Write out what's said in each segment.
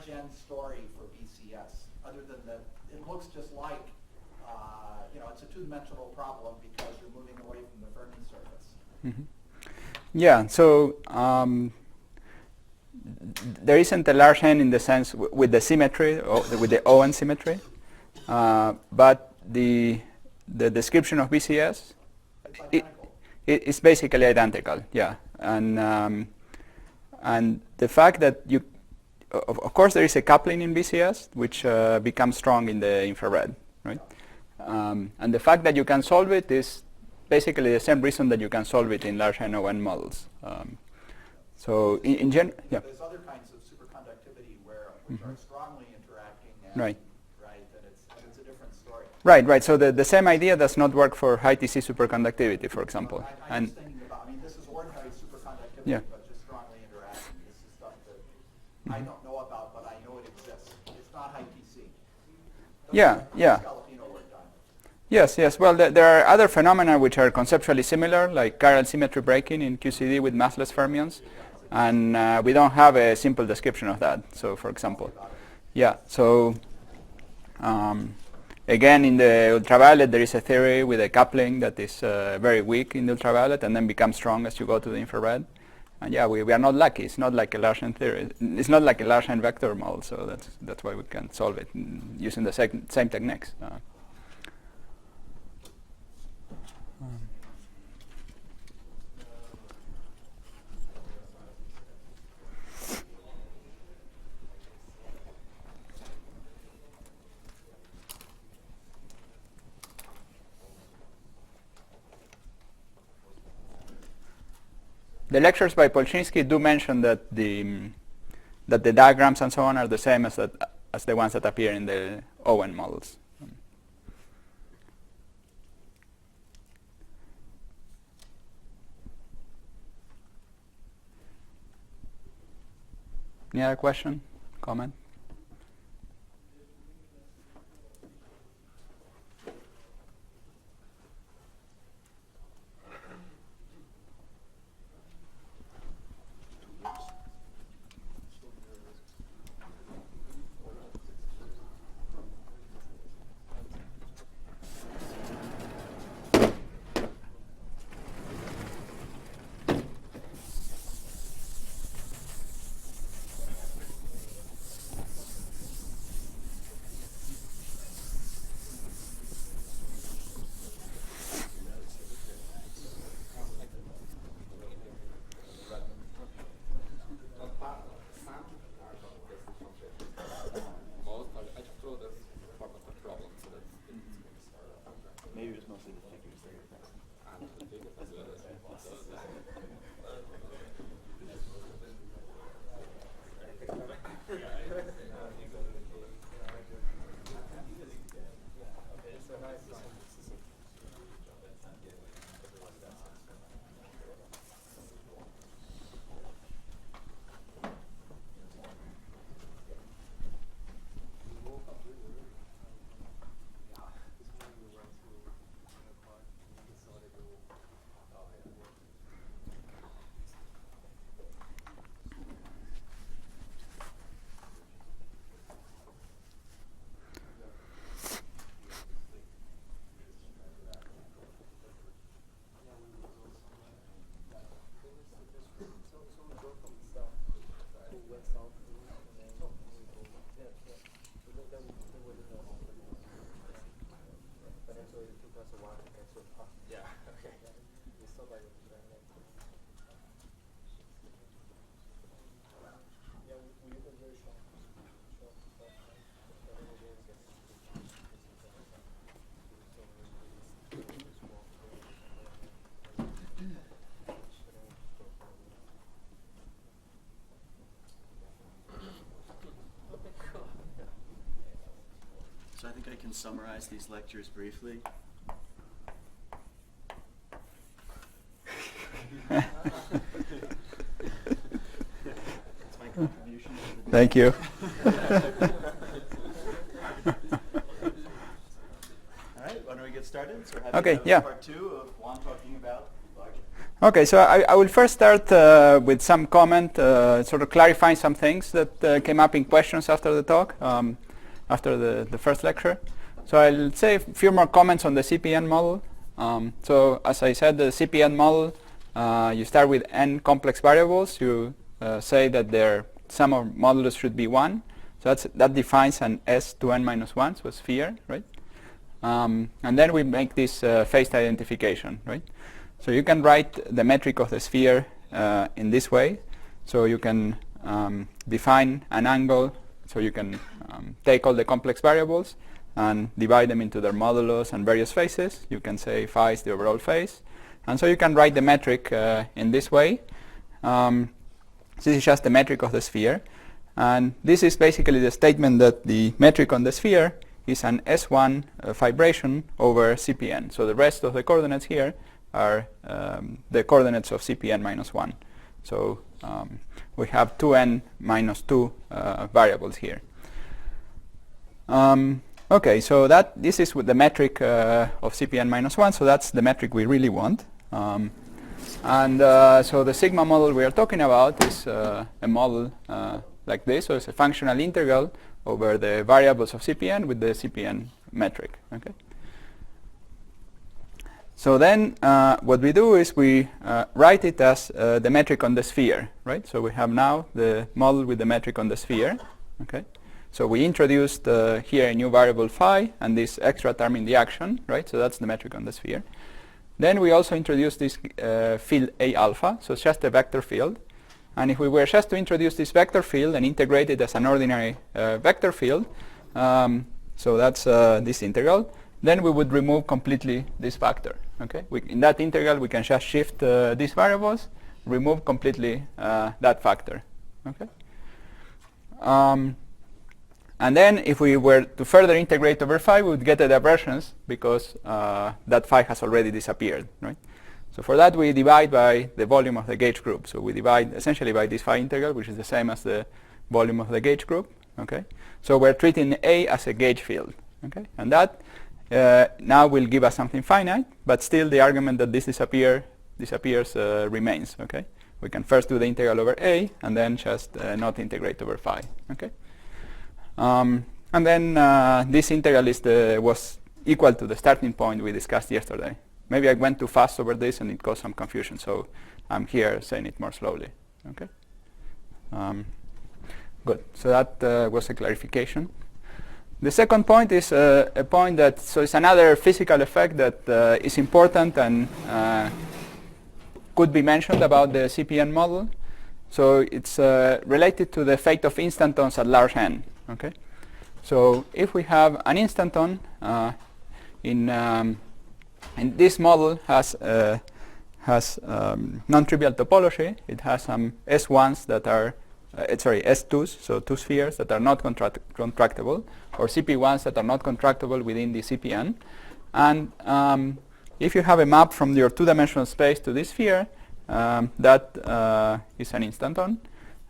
gen story for BCS, other than that it looks just like, it's a two-dimensional problem because you're moving away from the Fermi surface. Mm-hmm. Yeah, so there isn't a large n in the sense with the symmetry, or with the ON symmetry, but the description of BCS is basically identical, yeah. And the fact that of course there is a coupling in BCS which becomes strong in the infrared, right? And the fact that you can solve it is basically the same reason that you can solve it in large NON models. So in general, yeah. There's other kinds of superconductivity which are strongly interacting, and, right? And it's a different story. Right. So the same idea does not work for high TC superconductivity, for example. I'm just thinking about. This is ordinary superconductivity, yeah. but just strongly interacting. This is stuff that I don't know about, but I know it exists. It's not high TC. Yeah. Yes. Well, there are other phenomena which are conceptually similar, like chiral symmetry breaking in QCD with massless fermions, and we don't have a simple description of that. So, for example, yeah. So, again, in the ultraviolet, there is a theory with a coupling that is very weak in the ultraviolet and then becomes strong as you go to the infrared. And yeah, we are not lucky. It's not like a large n theory. It's not like a large n vector model. So that's why we can solve it using the same techniques. The lectures by Polchinski do mention that the diagrams and so on are the same as the ones that appear in the Owen models. Any other question, comment? So I think I can summarize these lectures briefly. That's my contribution. Thank you. All right, why don't we get started? So we're having Okay, yeah. part 2 of Juan talking about logic. Okay, so I will first start with some comment, sort of clarifying some things that came up in questions after the talk, after the first lecture. So I'll say a few more comments on the CPN model. So as I said, the CPN model, you start with n complex variables. You say that their sum of modulus should be 1. So that defines an S2n minus 1, so a sphere, right? And then we make this phase identification, right? So you can write the metric of the sphere in this way. So you can define an angle. So you can take all the complex variables and divide them into their modulus and various phases. You can say phi is the overall phase. And so you can write the metric in this way. This is just the metric of the sphere. And this is basically the statement that the metric on the sphere is an S1 fibration over CPN. So the rest of the coordinates here are the coordinates of CPN minus 1. So we have 2n minus 2 variables here. Okay, so this is with the metric of CPN minus 1, so that's the metric we really want. So the sigma model we are talking about is a model like this. So it's a functional integral over the variables of CPN with the CPN metric. Okay. So then what we do is we write it as the metric on the sphere, right? So we have now the model with the metric on the sphere. Okay. So we introduced here a new variable phi and this extra term in the action, right? So that's the metric on the sphere. Then we also introduced this field A alpha, so it's just a vector field. And if we were just to introduce this vector field and integrate it as an ordinary vector field, so that's this integral, then we would remove completely this factor. Okay, in that integral we can just shift these variables, remove completely that factor. Okay. And then if we were to further integrate over phi, we would get the divergence because that phi has already disappeared, right? So for that we divide by the volume of the gauge group. So we divide essentially by this phi integral, which is the same as the volume of the gauge group. Okay. So we're treating A as a gauge field. Okay. And that now will give us something finite, but still the argument that this disappears remains. Okay. We can first do the integral over A and then just not integrate over phi. Okay. And then this integral was equal to the starting point we discussed yesterday. Maybe I went too fast over this and it caused some confusion, so I'm here saying it more slowly. Okay. Good. So that was a clarification. The second point is a point that, so it's another physical effect that is important and could be mentioned about the CPN model. So it's related to the fate of instantons at large n. Okay. So if we have an instanton and this model has non-trivial topology. It has some S1s that are, S2s, so two spheres that are not contractible, or CP1s that are not contractible within the CPN. And if you have a map from your two-dimensional space to this sphere, that is an instanton.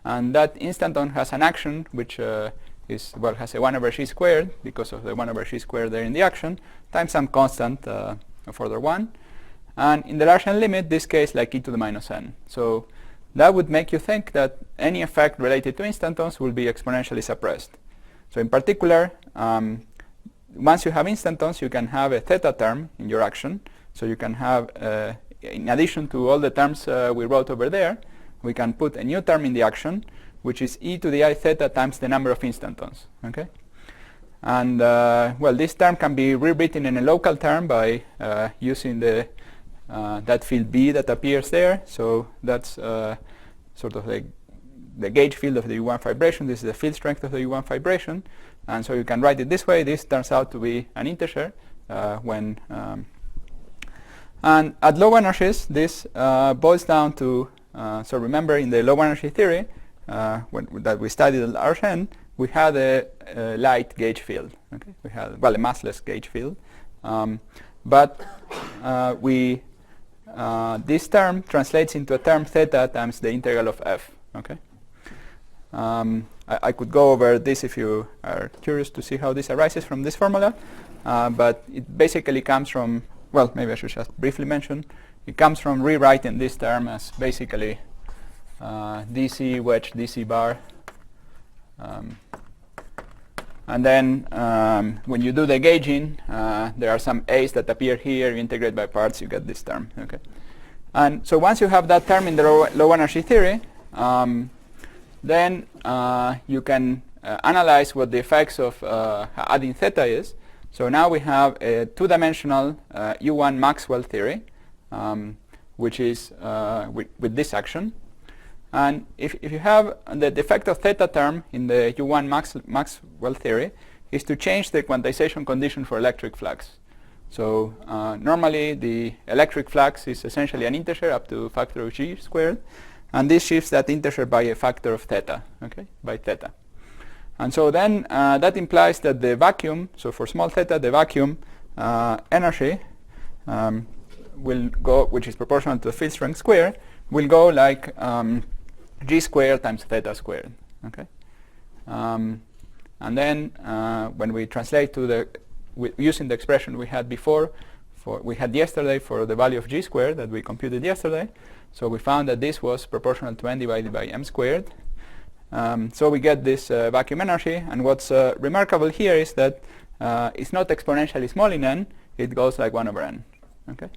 And that instanton has an action which has a 1 over g squared, because of the 1 over g squared there in the action, times some constant of order 1. And in the large n limit, this case like e to the minus n. So that would make you think that any effect related to instantons will be exponentially suppressed. So in particular, once you have instantons, you can have a theta term in your action. So you can have, in addition to all the terms we wrote over there, we can put a new term in the action, which is e to the I theta times the number of instantons. Okay. And well, this term can be rewritten in a local term by using that field B that appears there. So that's sort of the gauge field of the U1 vibration. This is the field strength of the U1 vibration. And so you can write it this way. This turns out to be an integer when... and at low energies, this boils down to... so remember, in the low energy theory that we studied at large n, we had a light gauge field. Okay, we had, well, a massless gauge field, but this term translates into a term theta times the integral of f. Okay, I could go over this if you are curious to see how this arises from this formula, but it basically comes from, well, maybe I should just briefly mention, It comes from rewriting this term as basically DC wedge DC bar. And then when you do the gauging, there are some A's that appear here. You integrate by parts, you get this term. Okay. And so once you have that term in the low energy theory, then you can analyze what the effects of adding theta is. So now we have a two-dimensional U1 Maxwell theory, which is with this action. And if you have the effect of theta term in the U1 Maxwell theory is to change the quantization condition for electric flux. So normally the electric flux is essentially an integer up to a factor of g squared, and this shifts that integer by a factor of theta, okay, by theta. And so then that implies that the vacuum, so for small theta, the vacuum energy will go, which is proportional to the field strength square, will go like g squared times theta squared, okay? And then when we translate to the, using the expression we had before, we had yesterday for the value of g squared that we computed yesterday, so we found that this was proportional to n divided by m squared. So we get this vacuum energy, and what's remarkable here is that it's not exponentially small in n, it goes like 1 over n, okay?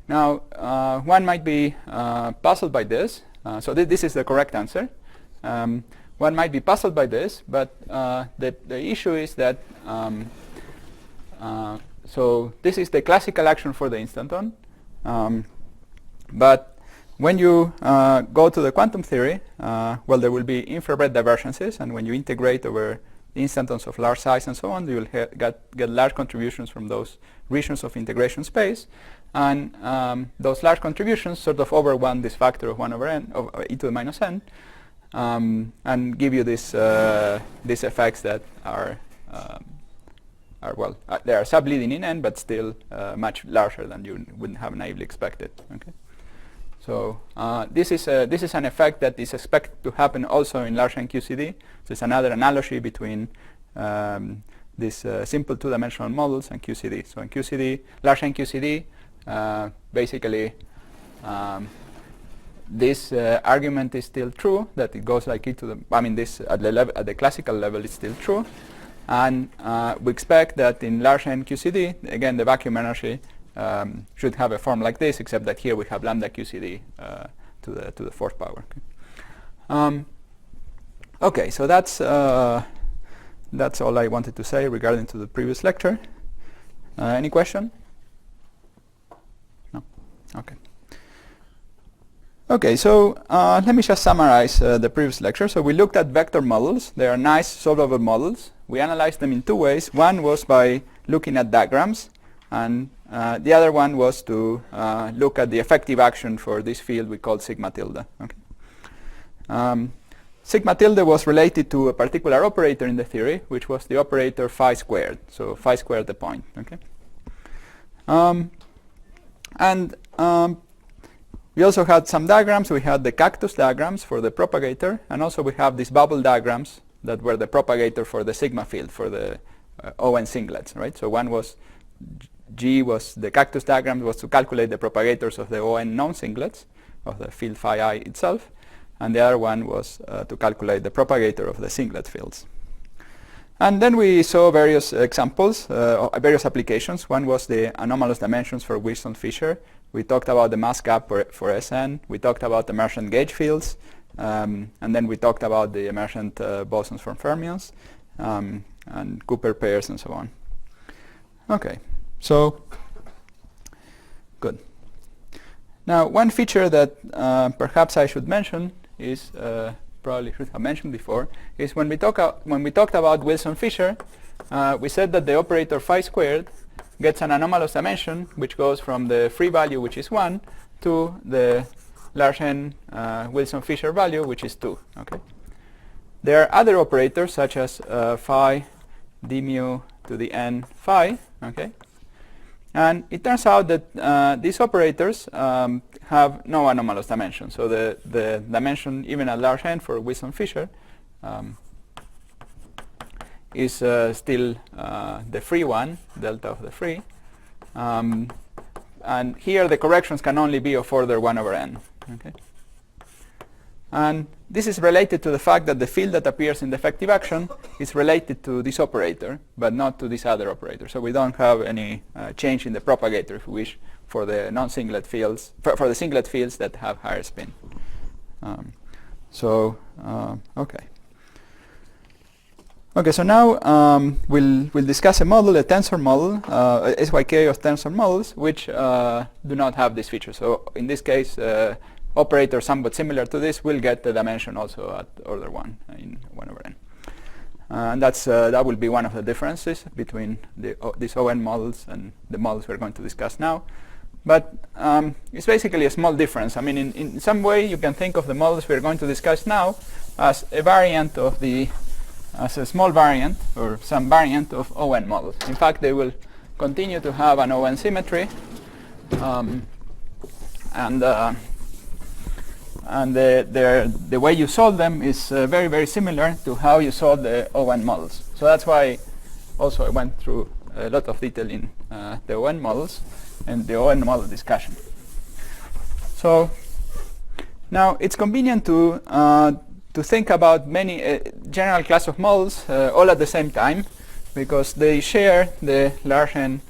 Now, one might be puzzled by this. So this is the correct answer. One might be puzzled by this, but the issue is that so this is the classical action for the instanton. But when you go to the quantum theory, well, there will be infrared divergences, and when you integrate over instantons of large size and so on, you will get large contributions from those regions of integration space. And those large contributions sort of overwhelm this factor of 1 over n, of e to the minus n, and give you this these effects that are well, they are subleading in n, but still much larger than you wouldn't have naively expected. Okay, so this is an effect that is expected to happen also in large n QCD. So it's another analogy between these simple two-dimensional models and QCD. So in QCD, large n QCD, basically this argument is still true, that it goes like e to the, I mean, this at the classical level is still true, and we expect that in large n QCD, again, the vacuum energy should have a form like this, except that here we have lambda QCD to the fourth power. Okay, okay, so that's all I wanted to say regarding to the previous lecture. Any question? No. Okay. Okay, so let me just summarize the previous lecture. So we looked at vector models. They are nice solvable models. We analyzed them in two ways. One was by looking at diagrams, and the other one was to look at the effective action for this field we called sigma tilde. Okay. Sigma tilde was related to a particular operator in the theory, which was the operator phi squared. So phi squared the point. Okay. We also had some diagrams. We had the cactus diagrams for the propagator, and also we have these bubble diagrams that were the propagator for the sigma field for the ON singlets, right? So one was G was the cactus diagram was to calculate the propagators of the ON known singlets of the field phi I itself, and the other one was to calculate the propagator of the singlet fields. And then we saw various examples, various applications. One was the anomalous dimensions for Wilson-Fisher. We talked about the mass gap for SN. We talked about emergent gauge fields. And then we talked about the emergent bosons from fermions, and Cooper pairs and so on. Okay, so good. Now, one feature that perhaps I should mention is, probably should have mentioned before, is when we talked about Wilson-Fisher, we said that the operator phi squared gets an anomalous dimension which goes from the free value, which is 1, to the large n Wilson-Fisher value, which is 2. Okay. There are other operators such as phi d mu to the n phi. Okay. And it turns out that these operators have no anomalous dimension. So the dimension even at large n for Wilson-Fisher is still the free one, delta of the free. and here the corrections can only be of order 1 over n. Okay? And this is related to the fact that the field that appears in the effective action is related to this operator, but not to this other operator. So we don't have any change in the propagator, if you wish, for the non-singlet fields, for the singlet fields that have higher spin. Okay. Okay, so now we'll discuss a model, a tensor model, SYK of tensor models, which do not have this feature. So in this case, operator somewhat similar to this will get the dimension also at order 1 in 1 over n. And that will be one of the differences between these ON models and the models we're going to discuss now. But it's basically a small difference. I mean, in some way, you can think of the models we're going to discuss now as a variant of as a small variant or some variant of ON models. In fact, they will continue to have an ON symmetry, and the way you solve them is very, very similar to how you solve the ON models. So that's why also I went through a lot of detail in the ON models and the ON model discussion. So now it's convenient to think about many general class of models all at the same time, because they share the large n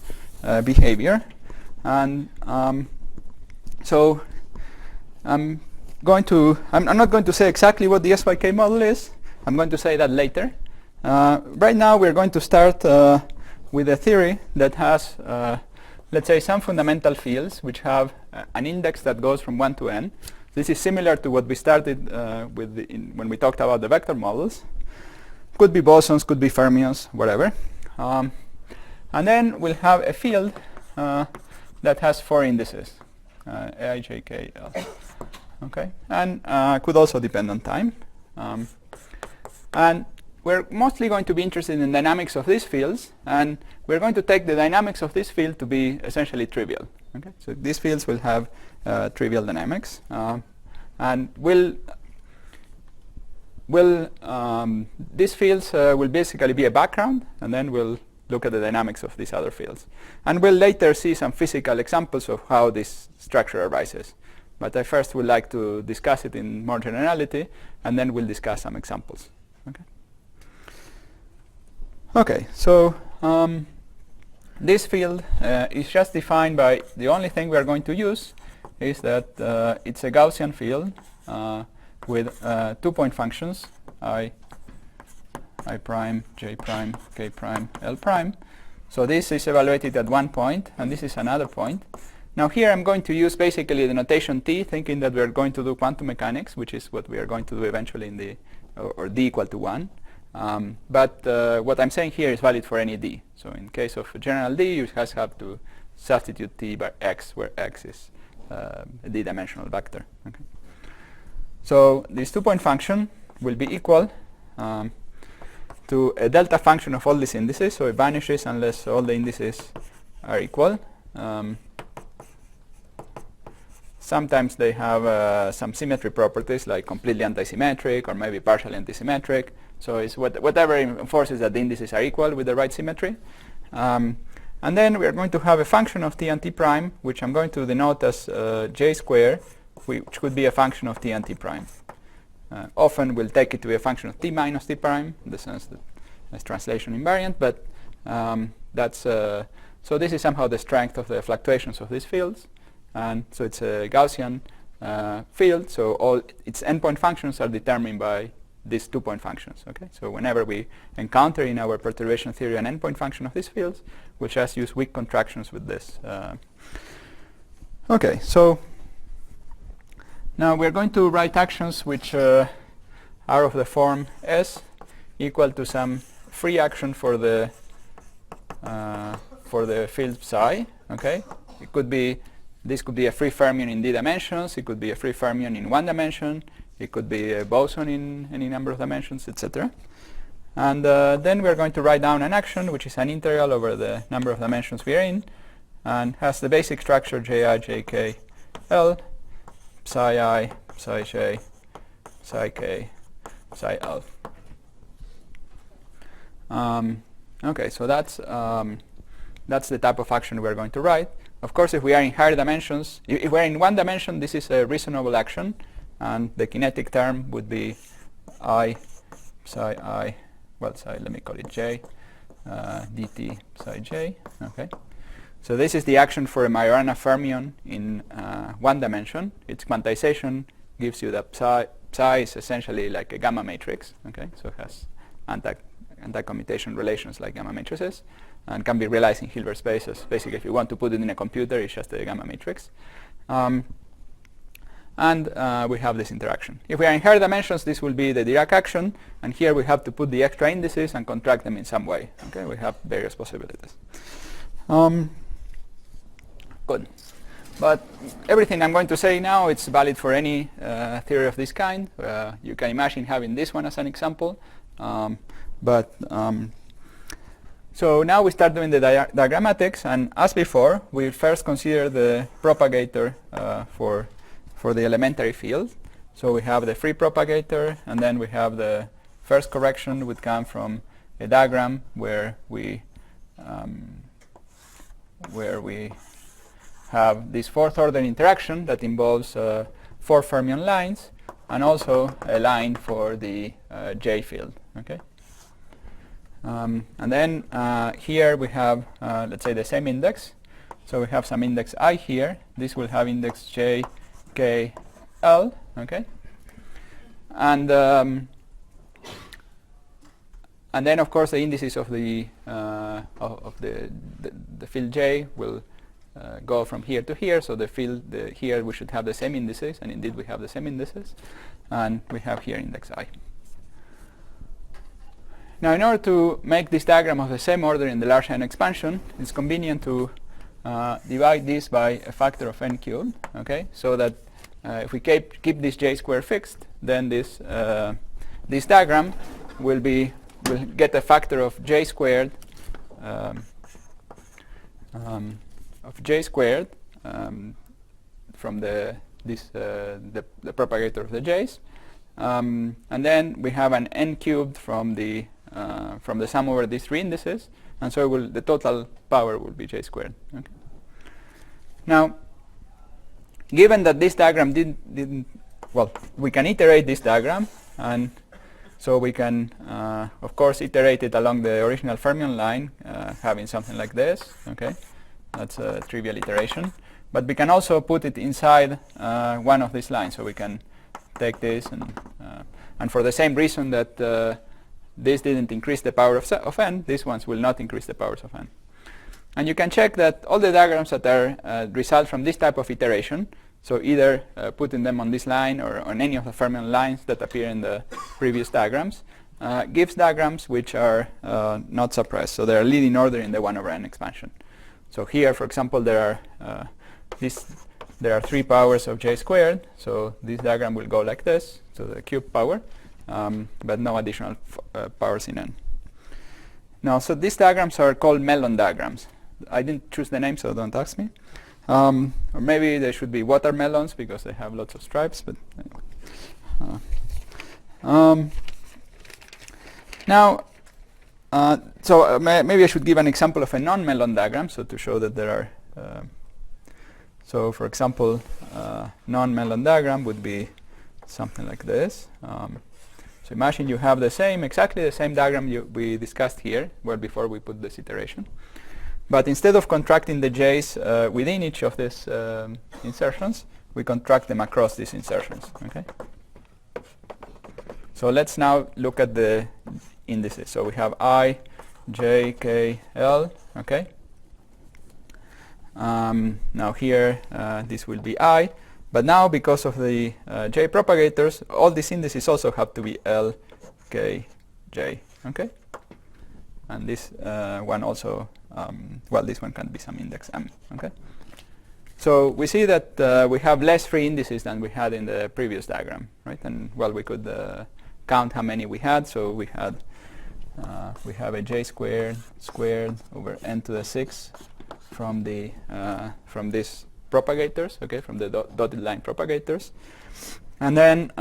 behavior. And so I'm not going to say exactly what the SYK model is. I'm going to say that later. Right now we're going to start with a theory that has, let's say, some fundamental fields which have an index that goes from 1 to n. This is similar to what we started with when we talked about the vector models. Could be bosons, could be fermions, whatever. And then we'll have a field that has 4 indices, A, I, J, K, L. Okay, and could also depend on time. And we're mostly going to be interested in dynamics of these fields, and we're going to take the dynamics of this field to be essentially trivial. Okay, so these fields will have trivial dynamics, and these fields will basically be a background, and then we'll look at the dynamics of these other fields. And we'll later see some physical examples of how this structure arises. But I first would like to discuss it in more generality, and then we'll discuss some examples. Okay. Okay. So this field is just defined by the only thing we are going to use is that it's a Gaussian field with 2-point functions I prime, J prime, K prime, L prime. So this is evaluated at 1 point, and this is another point. Now here I'm going to use basically the notation T, thinking that we're going to do quantum mechanics, which is what we are going to do eventually in the, or D equal to 1. But what I'm saying here is valid for any D. So in case of a general D, you just have to substitute T by X, where X is a D-dimensional vector. Okay. So this 2-point function will be equal to a delta function of all these indices. So it vanishes unless all the indices are equal. Sometimes they have some symmetry properties, like completely antisymmetric or maybe partially antisymmetric. So it's whatever enforces that the indices are equal with the right symmetry. And then we are going to have a function of T and T prime, which I'm going to denote as J square, which could be a function of T and T prime. Often we'll take it to be a function of T minus T prime, in the sense that it's translation invariant, but so this is somehow the strength of the fluctuations of these fields. And so it's a Gaussian field, so all its endpoint functions are determined by these 2-point functions. Okay, so whenever we encounter in our perturbation theory an endpoint function of these fields, we'll just use weak contractions with this. Okay, so now we're going to write actions which are of the form S equal to some free action for the field psi. Okay, it could be. This could be a free fermion in d dimensions. It could be a free fermion in 1 dimension. It could be a boson in any number of dimensions, etc. And then we're going to write down an action, which is an integral over the number of dimensions we are in, and has the basic structure Ji, Jk, L, psi I, psi j, psi k, psi L. Okay, so that's the type of action we're going to write. of course, if we are in higher dimensions, if we're in one dimension, this is a reasonable action, and the kinetic term would be I psi I, well, psi, let me call it j, dt psi j. Okay. So this is the action for a Majorana fermion in one dimension. Its quantization gives you that psi is essentially like a gamma matrix. Okay, so it has anti-commutation relations like gamma matrices, and can be realized in Hilbert spaces. Basically, if you want to put it in a computer, it's just a gamma matrix. And we have this interaction. If we are in higher dimensions, this will be the Dirac action, and here we have to put the extra indices and contract them in some way. Okay, we have various possibilities. Good. But everything I'm going to say now, it's valid for any theory of this kind. You can imagine having this one as an example. So now we start doing the diagrammatics, and as before, we first consider the propagator for the elementary field. So we have the free propagator, and then we have the first correction would come from a diagram where we have this fourth order interaction that involves 4 fermion lines, and also a line for the J field. Okay. And then here we have, let's say, the same index. So we have some index I here. This will have index J, K, L. Okay. And then, of course, the indices of the field J will go from here to here. So the field here we should have the same indices, and indeed we have the same indices. And we have here index I. Now, in order to make this diagram of the same order in the large n expansion, it's convenient to divide this by a factor of n cubed. Okay, so that if we keep this j square fixed, then this diagram will get a factor of j squared from the propagator of the j's, and then we have an n cubed from the sum over these 3 indices, and so the total power will be j squared. Okay. Now, given that this diagram we can iterate this diagram, and so we can, of course, iterate it along the original fermion line, having something like this. Okay, that's a trivial iteration. But we can also put it inside one of these lines, so we can take this and for the same reason that this didn't increase the power of n, these ones will not increase the powers of n. And you can check that all the diagrams that are result from this type of iteration, so either putting them on this line or on any of the fermion lines that appear in the previous diagrams, gives diagrams which are not suppressed. So they are leading order in the 1 over n expansion. So here, for example, there are 3 powers of j squared. So this diagram will go like this, so the cube power, but no additional powers in n. Now, so these diagrams are called melon diagrams. I didn't choose the name, so don't ask me. Or maybe they should be watermelons because they have lots of stripes. But anyway. Now, maybe I should give an example of a non-melon diagram, so to show that there are. So, for example, non-melon diagram would be something like this. So imagine you have exactly the same diagram we discussed here, where before we put this iteration. But instead of contracting the j's within each of these insertions, we contract them across these insertions. Okay. So let's now look at the indices. So we have I, J, K, L. Okay. Now here this will be I, but now because of the J propagators, all these indices also have to be L, K, J. Okay. And this one also, this one can be some index M. Okay. So we see that we have less free indices than we had in the previous diagram, right? And we could count how many we had. So we have a j squared over n to the 6 from these propagators, okay, from the dotted line propagators, and then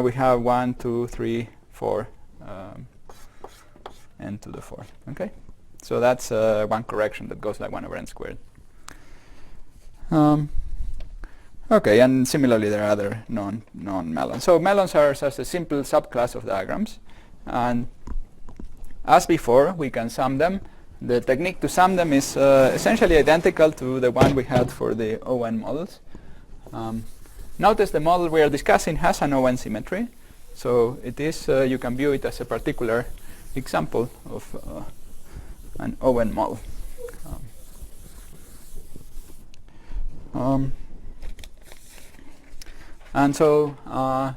we have 1, 2, 3, 4. N to the 4. Okay, so that's one correction that goes like 1 over n squared. Okay, and similarly there are other non-melons. So melons are just a simple subclass of diagrams, and as before we can sum them. The technique to sum them is essentially identical to the one we had for the ON models. Notice the model we are discussing has an ON symmetry, so it is you can view it as a particular example of an ON model. And so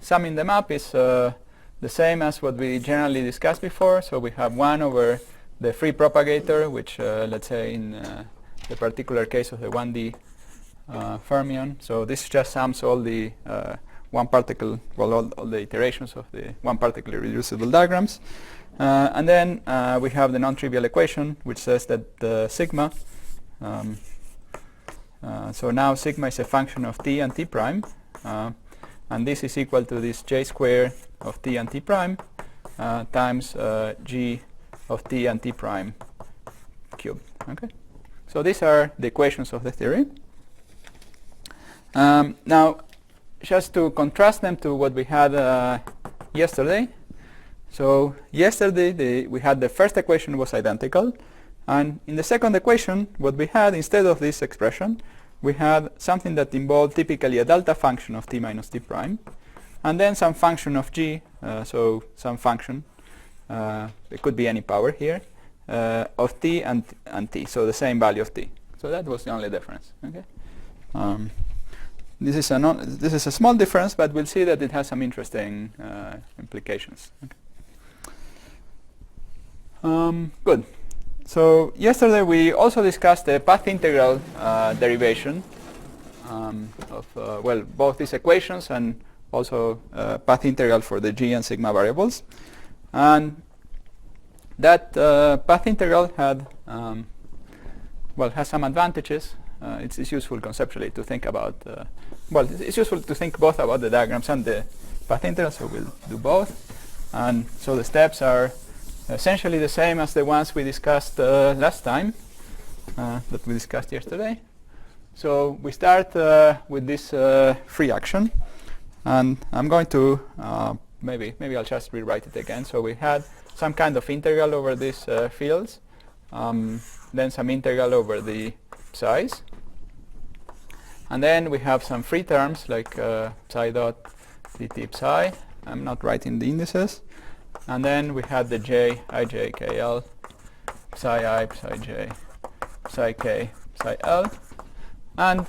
summing them up is the same as what we generally discussed before. So we have 1 over the free propagator, which let's say in the particular case of the 1D fermion. So this just sums all the one particle, well, all the iterations of the one particle irreducible diagrams. And then we have the non-trivial equation, which says that sigma, so now sigma is a function of t and t prime, and this is equal to this j squared of t and t prime times g of t and t prime cubed. Okay, so these are the equations of the theory. Now, just to contrast them to what we had yesterday. So yesterday we had the first equation was identical, and in the second equation what we had instead of this expression, we had something that involved typically a delta function of t minus t prime, and then some function of g, so some function, it could be any power here, of t and t, so the same value of t. So that was the only difference. Okay. This is a small difference, but we'll see that it has some interesting implications. Okay. Good. So yesterday we also discussed the path integral derivation of well, both these equations and also path integral for the g and sigma variables, and that path integral had well, has some advantages. It's useful conceptually to think about. Well, it's useful to think both about the diagrams and the path integral, so we'll do both. And so the steps are essentially the same as the ones we discussed last time, that we discussed yesterday. So we start with this free action, and I'm going to maybe I'll just rewrite it again. So we had some kind of integral over these fields, then some integral over the size, and then we have some free terms like psi dot dt psi. I'm not writing the indices. And then we had the j, ij, kl, psi I, psi j, psi k, psi l. And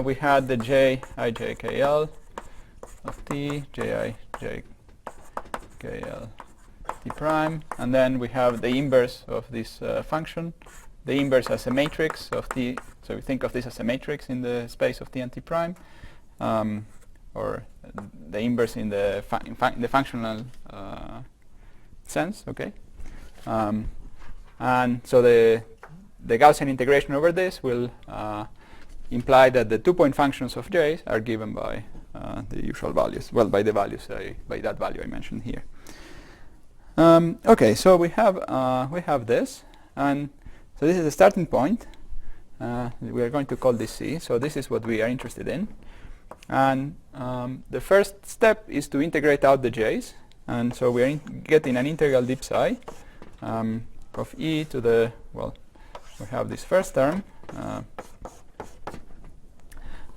we had the j, ij, kl of t, ji, j, kl, t prime. And then we have the inverse of this function, the inverse as a matrix of t. So we think of this as a matrix in the space of t and t prime, or the inverse in the functional sense. Okay, and so the Gaussian integration over this will imply that the 2-point functions of j's are given by the usual values. Well, by the values by that value I mentioned here. Okay, so we have this, and so this is the starting point. We are going to call this C. So this is what we are interested in, and the first step is to integrate out the j's. And so we are getting an integral d psi of e to the, well, we have this first term,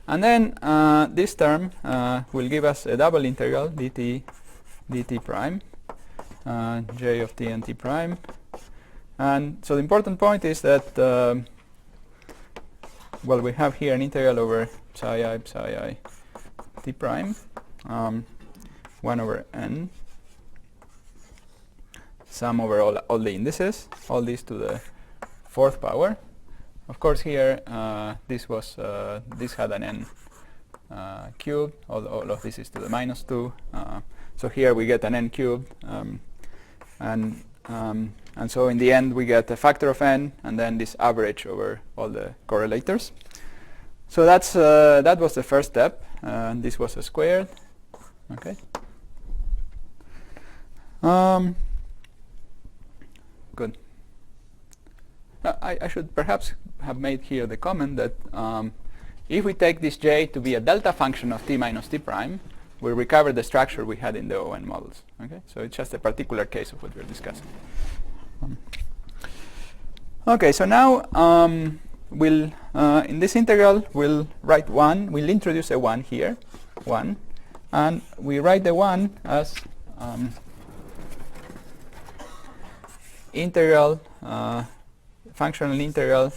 and then this term will give us a double integral dt prime, j of t and t prime. And so the important point is that, well, we have here an integral over psi I t prime, 1 over n, sum over all the indices, all these to the 4th power. Of course, here this had an n cubed. All of this is to the -2. So here we get an n cubed, and so in the end we get a factor of n, and then this average over all the correlators. So that was the first step, and this was a squared. Okay. Good. I should perhaps have made here the comment that if we take this j to be a delta function of t minus t prime, we recover the structure we had in the ON models. Okay, so it's just a particular case of what we're discussing. Okay, so now we'll in this integral we'll write 1. We'll introduce a 1 here, 1, and we write the 1 as integral functional integral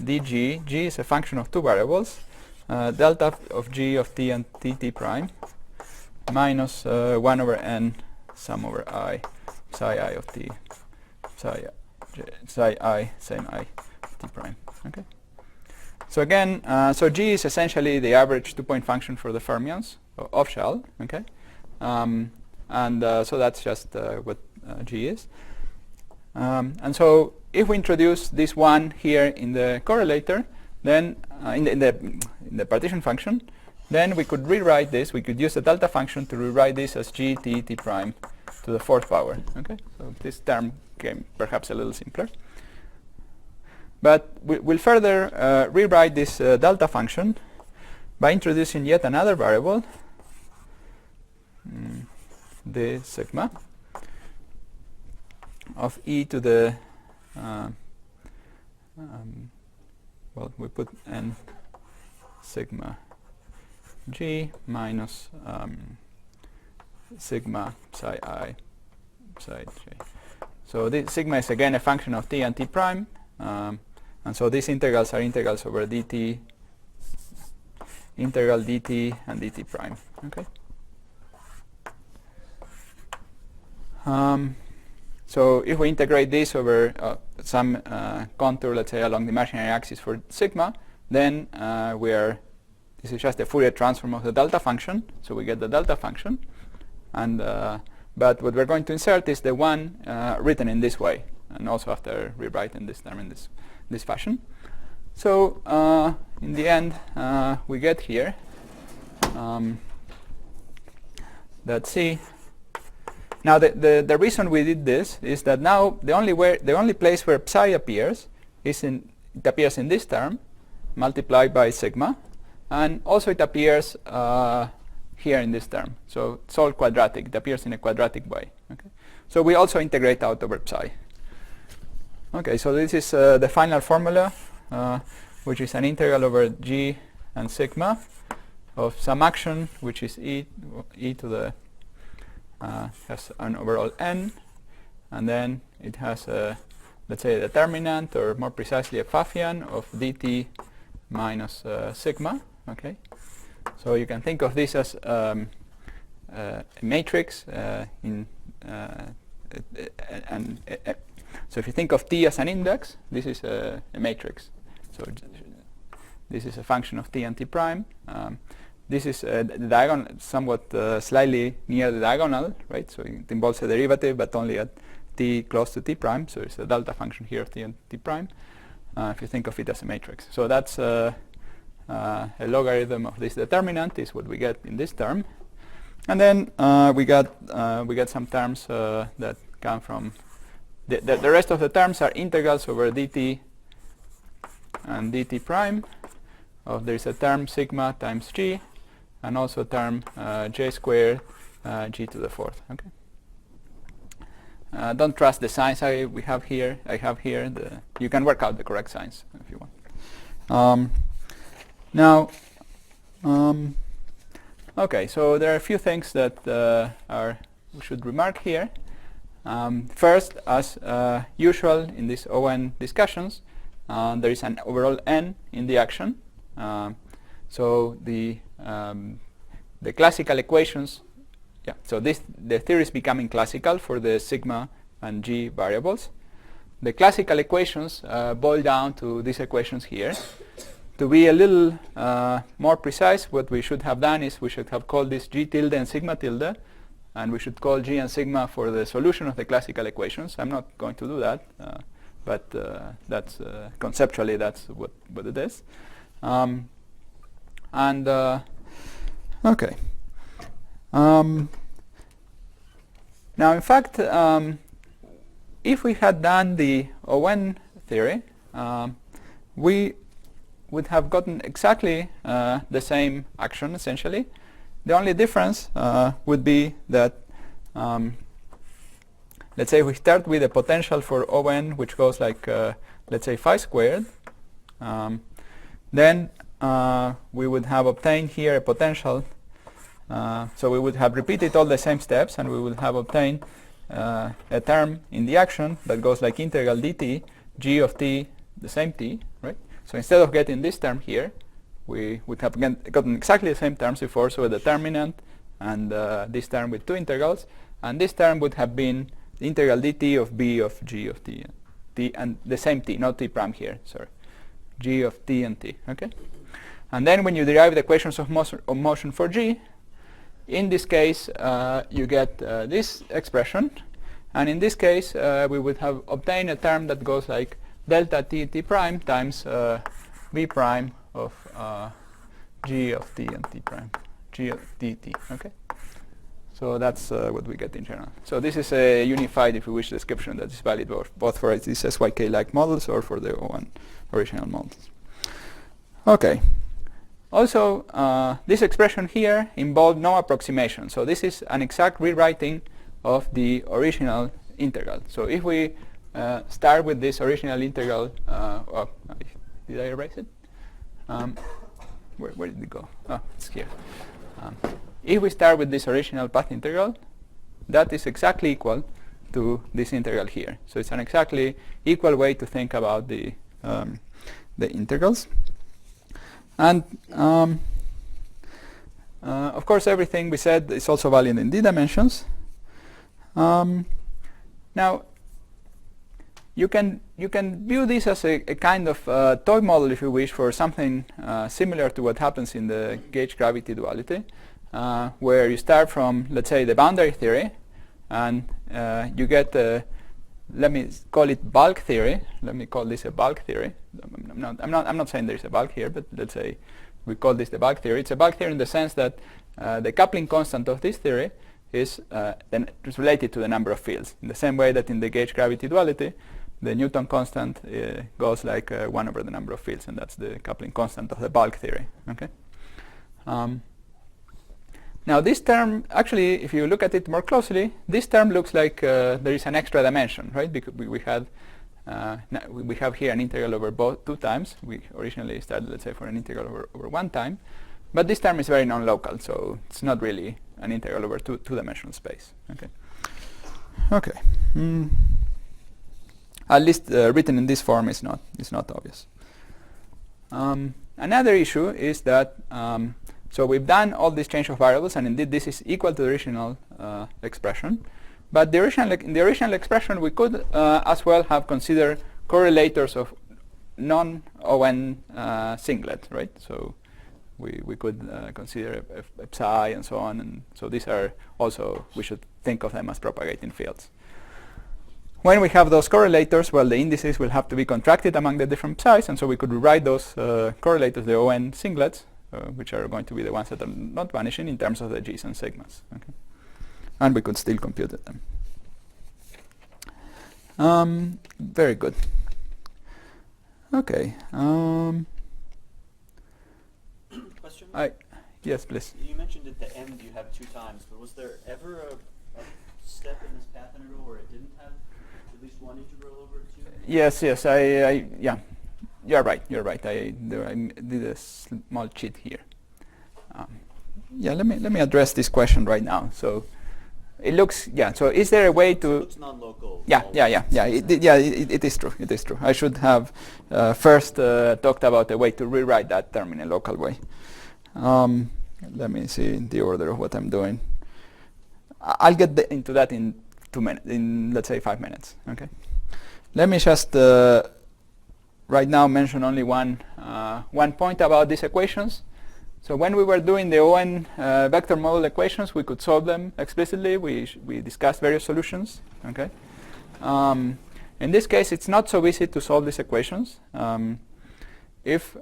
dg. G is a function of two variables, delta of g of t and t prime minus 1 over n sum over I psi I of t psi I same I t prime. Okay. So again, so g is essentially the average two-point function for the fermions of shell. Okay, and so that's just what g is. And so if we introduce this 1 here in the correlator, then in the partition function, then we could rewrite this. We could use the delta function to rewrite this as g t t prime to the 4th power. Okay, so this term came perhaps a little simpler. But we'll further rewrite this delta function by introducing yet another variable, the sigma of e to the well, we put n sigma g minus sigma psi I psi j. So this sigma is again a function of t and t prime, and so these integrals are integrals over dt, integral dt and dt prime. Okay. So if we integrate this over some contour, let's say along the imaginary axis for sigma, then this is just a Fourier transform of the delta function, so we get the delta function. And but what we're going to insert is the 1 written in this way, and also after rewriting this term in this fashion. So in the end, we get here that C. Now the reason we did this is that now the only place where psi appears is it appears in this term multiplied by sigma, and also it appears here in this term. So it's all quadratic. It appears in a quadratic way. Okay. So we also integrate out over psi. Okay. So this is the final formula, which is an integral over g and sigma of some action, which is e to the has an overall n, and then it has a, let's say, a determinant, or more precisely a Pfaffian of dt minus sigma. Okay, so you can think of this as a matrix so if you think of t as an index, this is a matrix. So this is a function of t and t prime. This is the diagonal, somewhat slightly near the diagonal, right? So it involves a derivative, but only at t close to t prime. So it's a delta function here of t and t prime, if you think of it as a matrix. So that's a logarithm of this determinant is what we get in this term. And then we get some terms that come from the rest of the terms are integrals over dt and dt prime. There is a term sigma times g, and also a term j squared g to the 4th. Okay. Don't trust the signs I have here. You can work out the correct signs if you want. Now, okay. So there are a few things that we should remark here. First, as usual in these ON discussions, there is an overall n in the action. So the classical equations, so the theory is becoming classical for the sigma and g variables. The classical equations boil down to these equations here. To be a little more precise, what we should have done is we should have called this g tilde and sigma tilde, and we should call g and sigma for the solution of the classical equations. I'm not going to do that, but that's conceptually that's what it is. Okay. Now, in fact, if we had done the ON theory, we would have gotten exactly the same action, essentially. The only difference would be that, let's say we start with a potential for ON, which goes like, let's say, phi squared. Then we would have obtained here a potential. So we would have repeated all the same steps, and we would have obtained a term in the action that goes like integral dt, g of t, the same t, right? So instead of getting this term here, we would have gotten exactly the same terms before, so a determinant and this term with two integrals, and this term would have been the integral dt of b of g of t, and the same t, not t prime here, sorry, g of t and t, okay? And then when you derive the equations of motion for g, in this case you get this expression, and in this case we would have obtained a term that goes like delta t t prime times b prime of g of t and t prime, g of dt, okay? So that's what we get in general. So this is a unified, if you wish, description that is valid both for these SYK-like models or for the O1 original models. Okay. Also, this expression here involved no approximation. So this is an exact rewriting of the original integral. So if we start with this original integral, oh, did I erase it? Where did it go? Oh, it's here. If we start with this original path integral, that is exactly equal to this integral here. So it's an exactly equal way to think about the integrals. And of course, everything we said is also valid in d dimensions. Now, you can view this as a kind of toy model, if you wish, for something similar to what happens in the gauge gravity duality, where you start from, let's say, the boundary theory, and you get let me call it bulk theory. Let me call this a bulk theory. I'm not saying there is a bulk here, but let's say we call this the bulk theory. It's a bulk theory in the sense that the coupling constant of this theory is related to the number of fields. In the same way that in the gauge gravity duality, the Newton constant goes like 1 over the number of fields, and that's the coupling constant of the bulk theory. Okay. Now this term, actually, if you look at it more closely, this term looks like there is an extra dimension, right? Because we have here an integral over both 2 times. We originally started, let's say, for an integral over 1 time, but this term is very non-local, so it's not really an integral over two-dimensional space. Okay. Okay. At least written in this form is not obvious. Another issue is that so we've done all this change of variables, and indeed this is equal to the original expression. But in the original expression, we could as well have considered correlators of non-ON singlet, right? So we could consider a psi and so on, and so these are also, we should think of them as propagating fields. When we have those correlators, well, the indices will have to be contracted among the different psis, and so we could rewrite those correlators, the ON singlets, which are going to be the ones that are not vanishing in terms of the g's and sigmas. Okay. And we could still compute them. Very good. Okay. Question? Yes, please. You mentioned at the end you have 2 times, but was there ever a step in this path integral where it didn't have at least one integral over 2? Yes. Yeah. You're right. I did a small cheat here. Yeah. Let me address this question right now. So it looks, yeah. So is there a way to? It looks non-local. Yeah. It is true. I should have first talked about a way to rewrite that term in a local way. Let me see the order of what I'm doing. I'll get into that in 2 minutes. In, let's say, 5 minutes. Okay. Let me just right now mention only one point about these equations. So when we were doing the ON vector model equations, we could solve them explicitly. We discussed various solutions. Okay. In this case, it's not so easy to solve these equations. If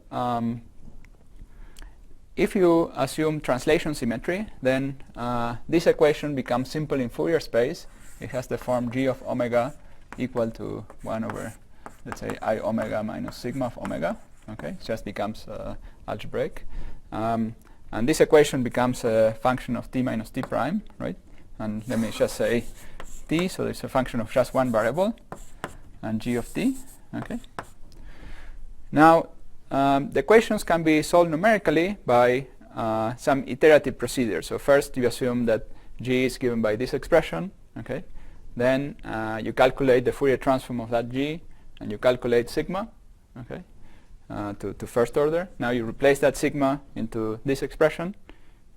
you assume translation symmetry, then this equation becomes simple in Fourier space. It has the form g of omega equal to 1 over, let's say, I omega minus sigma of omega. Okay, it just becomes algebraic. And this equation becomes a function of t minus t prime, right? And let me just say t, so it's a function of just one variable, and g of t, okay? Now, the equations can be solved numerically by some iterative procedure. So first you assume that g is given by this expression, okay? Then you calculate the Fourier transform of that g, and you calculate sigma, okay, to first order. Now you replace that sigma into this expression.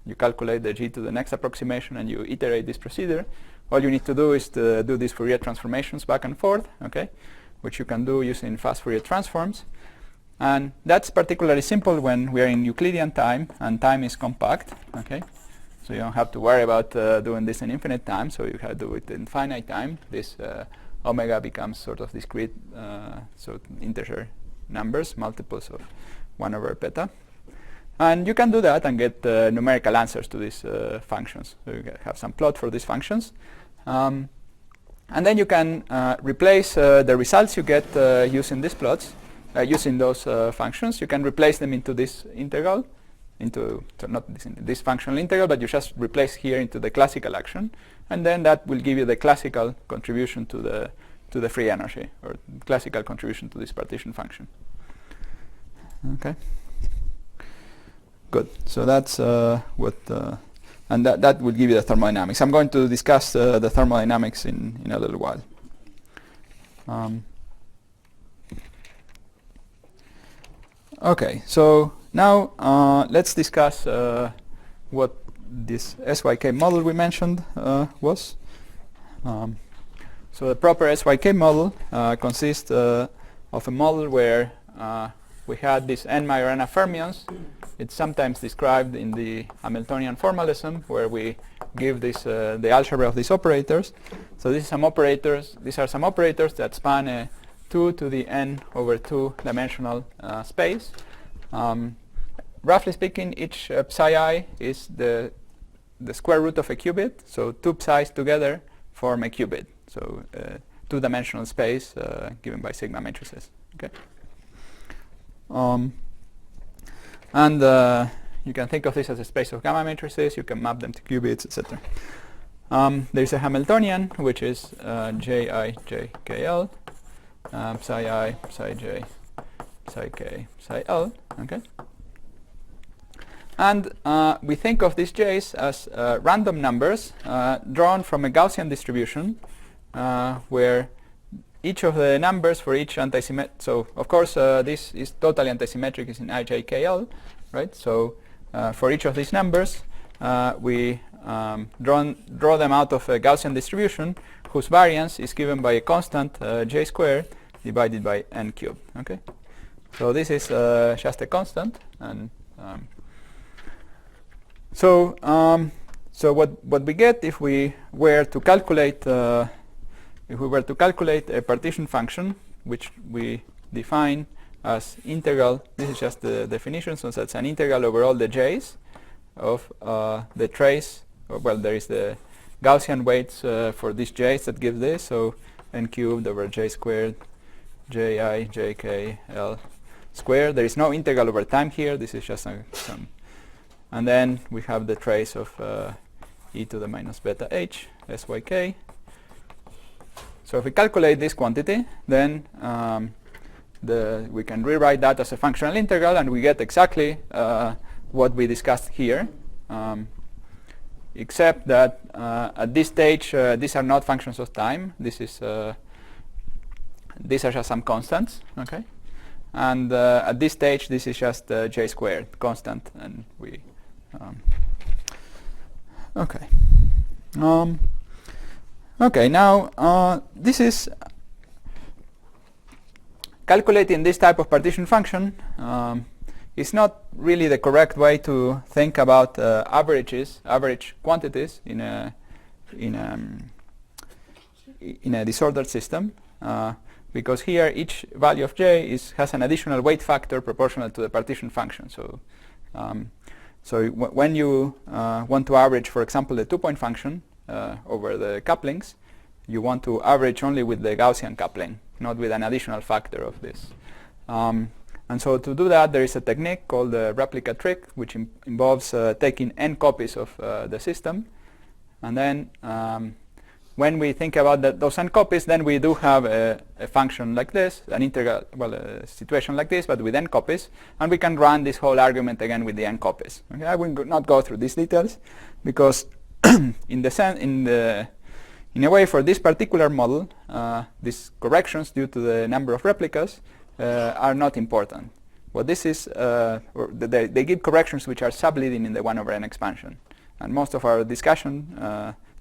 You calculate the g to the next approximation, and you iterate this procedure. All you need to do is to do these Fourier transformations back and forth, okay, which you can do using fast Fourier transforms. And that's particularly simple when we are in Euclidean time and time is compact, okay? So you don't have to worry about doing this in infinite time, so you have to do it in finite time. This omega becomes sort of discrete, so integer numbers, multiples of 1 over beta. And you can do that and get numerical answers to these functions. So you have some plot for these functions. And then you can replace the results you get using these plots, using those functions. You can replace them into this integral, so not this functional integral, but you just replace here into the classical action, and then that will give you the classical contribution to the free energy, or classical contribution to this partition function. Okay. Good. So that's what, and that will give you the thermodynamics. I'm going to discuss the thermodynamics in a little while. Okay. So now let's discuss what this SYK model we mentioned was. So the proper SYK model consists of a model where we had these n Majorana fermions. It's sometimes described in the Hamiltonian formalism, where we give this the algebra of these operators. So these are some operators that span a 2 to the n over 2 dimensional space. Roughly speaking, each psi I is the square root of a qubit. So two psi's together form a qubit. So 2-dimensional space given by sigma matrices. Okay. And you can think of this as a space of gamma matrices. You can map them to qubits, etc. There's a Hamiltonian, which is Ji, J, K, L, psi I, psi J, psi K, psi L. Okay. And we think of these J's as random numbers drawn from a Gaussian distribution, where each of the numbers for each antisymmetric, so of course this is totally antisymmetric, is in IJKL, right? So for each of these numbers, we draw them out of a Gaussian distribution whose variance is given by a constant j squared divided by n cubed. Okay, so this is just a constant, and so what we get if we were to calculate a partition function, which we define as integral, this is just the definition, so that's an integral over all the j's of the trace, well, there is the Gaussian weights for these j's that give this, so n cubed over j squared, ji, jk, l squared. There is no integral over time here, this is just some, and then we have the trace of e to the minus beta h, syk. So if we calculate this quantity, then we can rewrite that as a functional integral, and we get exactly what we discussed here, except that at this stage these are not functions of time. These are just some constants, okay? And at this stage this is just j squared constant, and we okay. Okay, now this is calculating this type of partition function is not really the correct way to think about average quantities in a disordered system, because here each value of j has an additional weight factor proportional to the partition function. So when you want to average, for example, the 2-point function over the couplings, you want to average only with the Gaussian coupling, not with an additional factor of this. And And so to do that, there is a technique called the replica trick, which involves taking n copies of the system. And then when we think about those n copies, then we do have a function like this, an integral, well, a situation like this, but with n copies. And we can run this whole argument again with the n copies. Okay? I will not go through these details, because in a way, for this particular model, these corrections due to the number of replicas are not important. What this is, they give corrections which are subleading in the 1/n expansion. And most of our discussion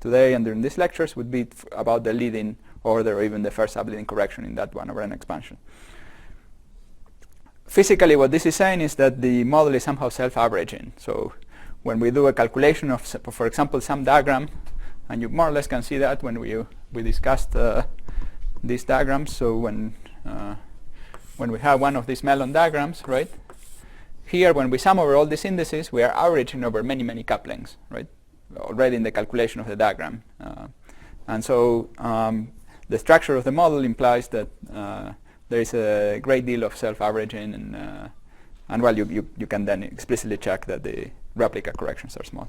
today and during these lectures would be about the leading order or even the first subleading correction in that 1/n expansion. Physically, what this is saying is that the model is somehow self-averaging. So when we do a calculation of, for example, some diagram, and you more or less can see that when we discussed these diagrams. So when we have one of these melon diagrams, right? Here, when we sum over all these indices, we are averaging over many, many couplings, right? Already in the calculation of the diagram. And so the structure of the model implies that there is a great deal of self-averaging, and well, you can then explicitly check that the replica corrections are small.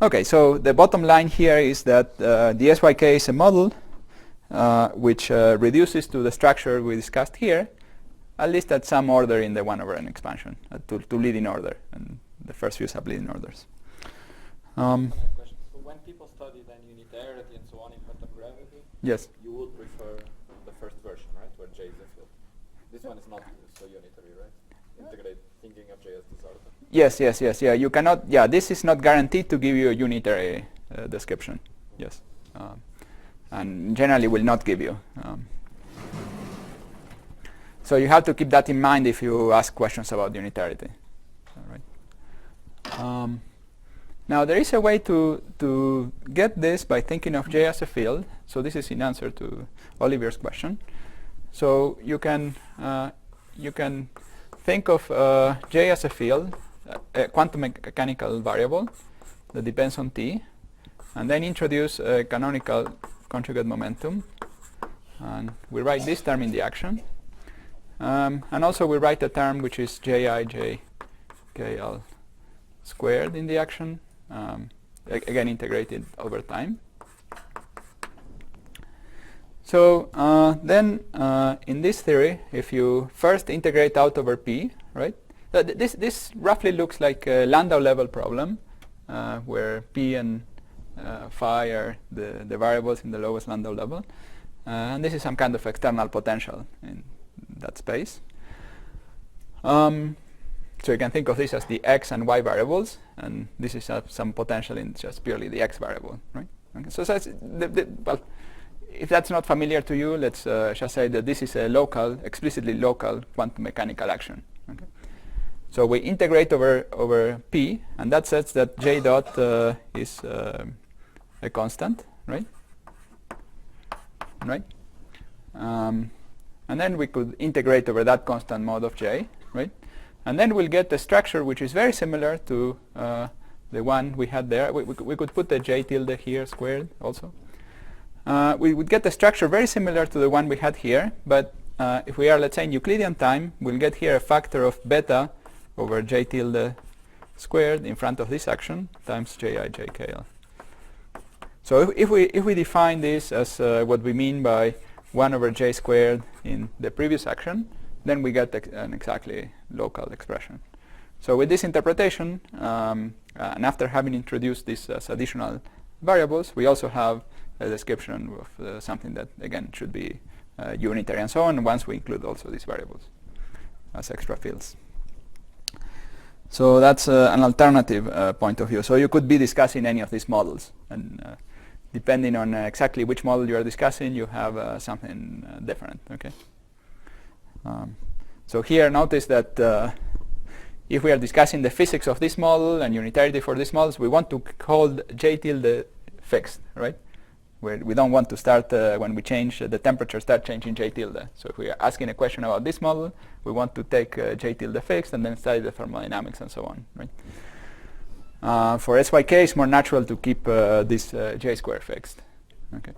Okay, so the bottom line here is that the SYK is a model which reduces to the structure we discussed here, at least at some order in the 1/n expansion, to leading order, and the first few subleading orders. Question. So when people study then unitarity and so on in quantum gravity, Yes. you would prefer the first version, right, where J is a field. This one is not so unitary, right? Integrate thinking of J as disorder. Yes, yes, yes. Yeah, you cannot. Yeah, this is not guaranteed to give you a unitary description. Yes, and generally will not give you. So you have to keep that in mind if you ask questions about unitarity. All right. Now there is a way to get this by thinking of J as a field. So this is in answer to Oliver's question. So you can think of J as a field, a quantum mechanical variable that depends on T, and then introduce a canonical conjugate momentum, and we write this term in the action, and also we write a term which is JIJKL squared in the action, again integrated over time. So then in this theory, if you first integrate out over P, right? This roughly looks like a Landau level problem where P and phi are the variables in the lowest Landau level. And this is some kind of external potential in that space. So you can think of this as the x and y variables, and this is some potential in just purely the x variable, right? Okay, so that's well, if that's not familiar to you, let's just say that this is a local, explicitly local quantum mechanical action. Okay? So we integrate over P, and that says that J dot is a constant, right? Right? And then we could integrate over that constant mod of J, right? And then we'll get a structure which is very similar to the one we had there. We could put the J tilde here squared also. We would get a structure very similar to the one we had here, but if we are, let's say, in Euclidean time, we'll get here a factor of beta over J tilde squared in front of this action times JIJKL. So if we define this as what we mean by 1 over J squared in the previous action, then we get an exactly local expression. So with this interpretation, and after having introduced these as additional variables, we also have a description of something that, again, should be unitary and so on, once we include also these variables as extra fields. So that's an alternative point of view. So you could be discussing any of these models, and depending on exactly which model you are discussing, you have something different. Okay. So here, notice that if we are discussing the physics of this model and unitarity for these models, we want to hold J tilde fixed, right? We don't want to start, when we change the temperature, start changing J tilde. So if we are asking a question about this model, we want to take J tilde fixed and then study the thermodynamics and so on, right? For SYK, it's more natural to keep this J square fixed. Okay.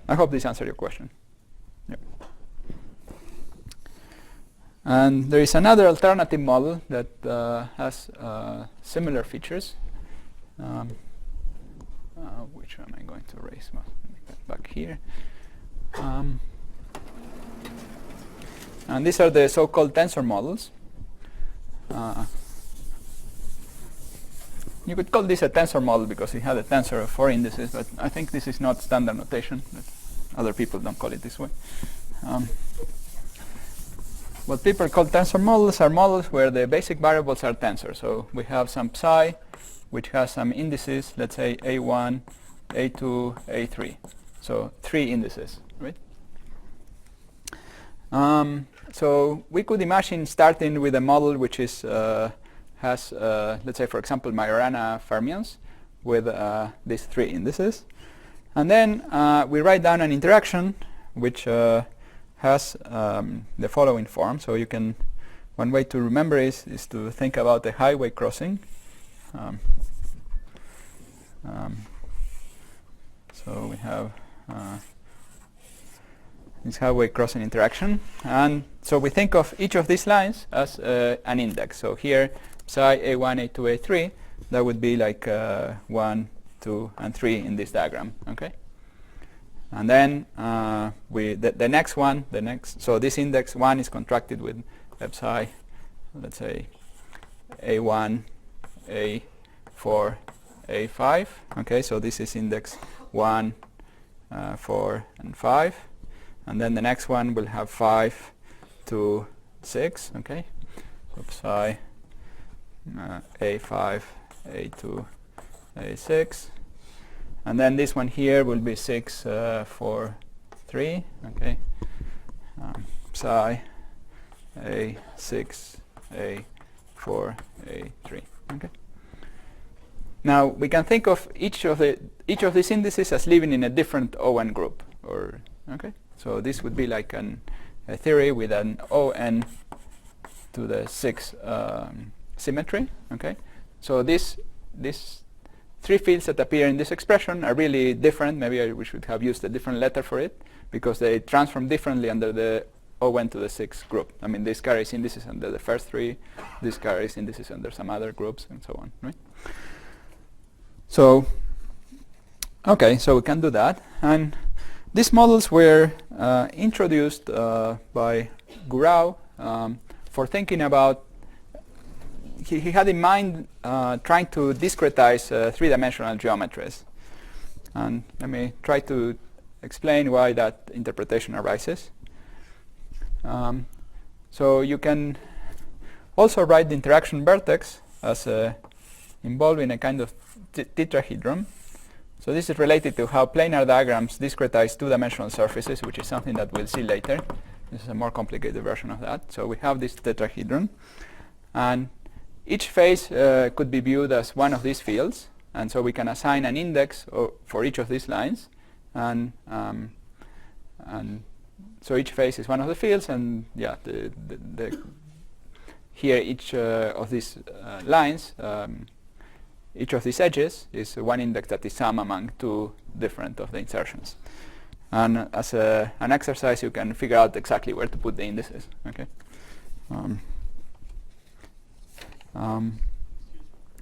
I hope this answered your question. Yep. And there is another alternative model that has similar features. Which am I going to erase? Well, let me get back here. And these are the so-called tensor models. You could call this a tensor model because it had a tensor of 4 indices, but I think this is not standard notation. But other people don't call it this way. What people call tensor models are models where the basic variables are tensors. So we have some psi, which has some indices, let's say A1, A2, A3. So 3 indices, right? So we could imagine starting with a model which is has, let's say, for example, Majorana fermions with these 3 indices. And then we write down an interaction which has the following form. So you can, one way to remember is to think about a highway crossing. So we have this highway crossing interaction, and so we think of each of these lines as an index. So here, psi A1, A2, A3, that would be like 1, 2, and 3 in this diagram. Okay. And then the next one, so this index 1 is contracted with psi, let's say A1, A4, A5. Okay, so this is index 1, 4, and 5. And then the next one will have 5 to 6. Okay, so psi A5, A2, A6. And then this one here will be 6, 4, 3. Okay, psi A6, A4, A3. Okay. Now we can think of each of these indices as living in a different ON group, or okay. So this would be like a theory with an ON to the 6 symmetry. Okay. So these 3 fields that appear in this expression are really different. Maybe we should have used a different letter for it because they transform differently under the ON to the 6 group. I mean, this carries indices under the first 3. This carries indices under some other groups, and so on. Right. So, okay, so we can do that. And these models were introduced by Gurau for thinking about, he had in mind trying to discretize 3-dimensional geometries. And let me try to explain why that interpretation arises. So you can also write the interaction vertex as involving a kind of tetrahedron. So this is related to how planar diagrams discretize 2-dimensional surfaces, which is something that we'll see later. This is a more complicated version of that. So we have this tetrahedron, and each face could be viewed as one of these fields, and so we can assign an index for each of these lines, and so each face is one of the fields, and yeah, here each of these lines, each of these edges is one index that is sum among 2 different of the insertions. And as an exercise, you can figure out exactly where to put the indices. Okay.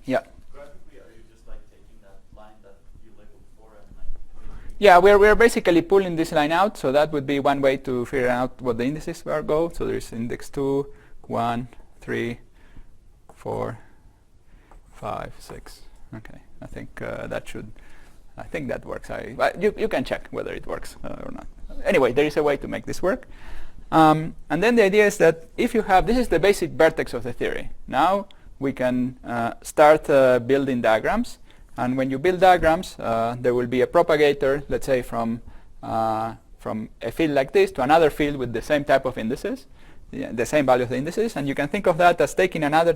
Yeah. Graphically, are you just like taking that line that you labeled before and like? Yeah, we're basically pulling this line out. So that would be one way to figure out what the indices go. So there is index 2, 1, 3, 4, 5, 6. Okay, I think that works. But you can check whether it works or not. Anyway, there is a way to make this work. And then the idea is that if you have, this is the basic vertex of the theory. Now we can start building diagrams. And when you build diagrams, there will be a propagator, let's say from a field like this to another field with the same type of indices, the same value of the indices. And you can think of that as taking another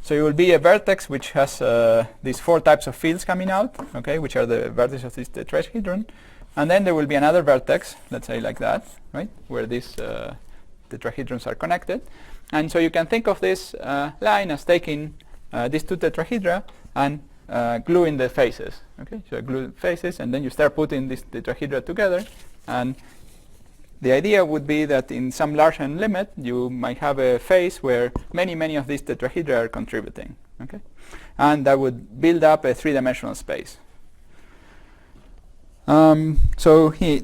So it will be a vertex which has these 4 types of fields coming out, okay, which are the vertices of this tetrahedron. And then there will be another vertex, let's say like that, right, where these tetrahedrons are connected. And so you can think of this line as taking these 2 tetrahedra and gluing the faces. Okay, so glue faces, and then you start putting these tetrahedra together, and the idea would be that in some large n limit, you might have a phase where many of these tetrahedra are contributing. Okay, and that would build up a three-dimensional space. So he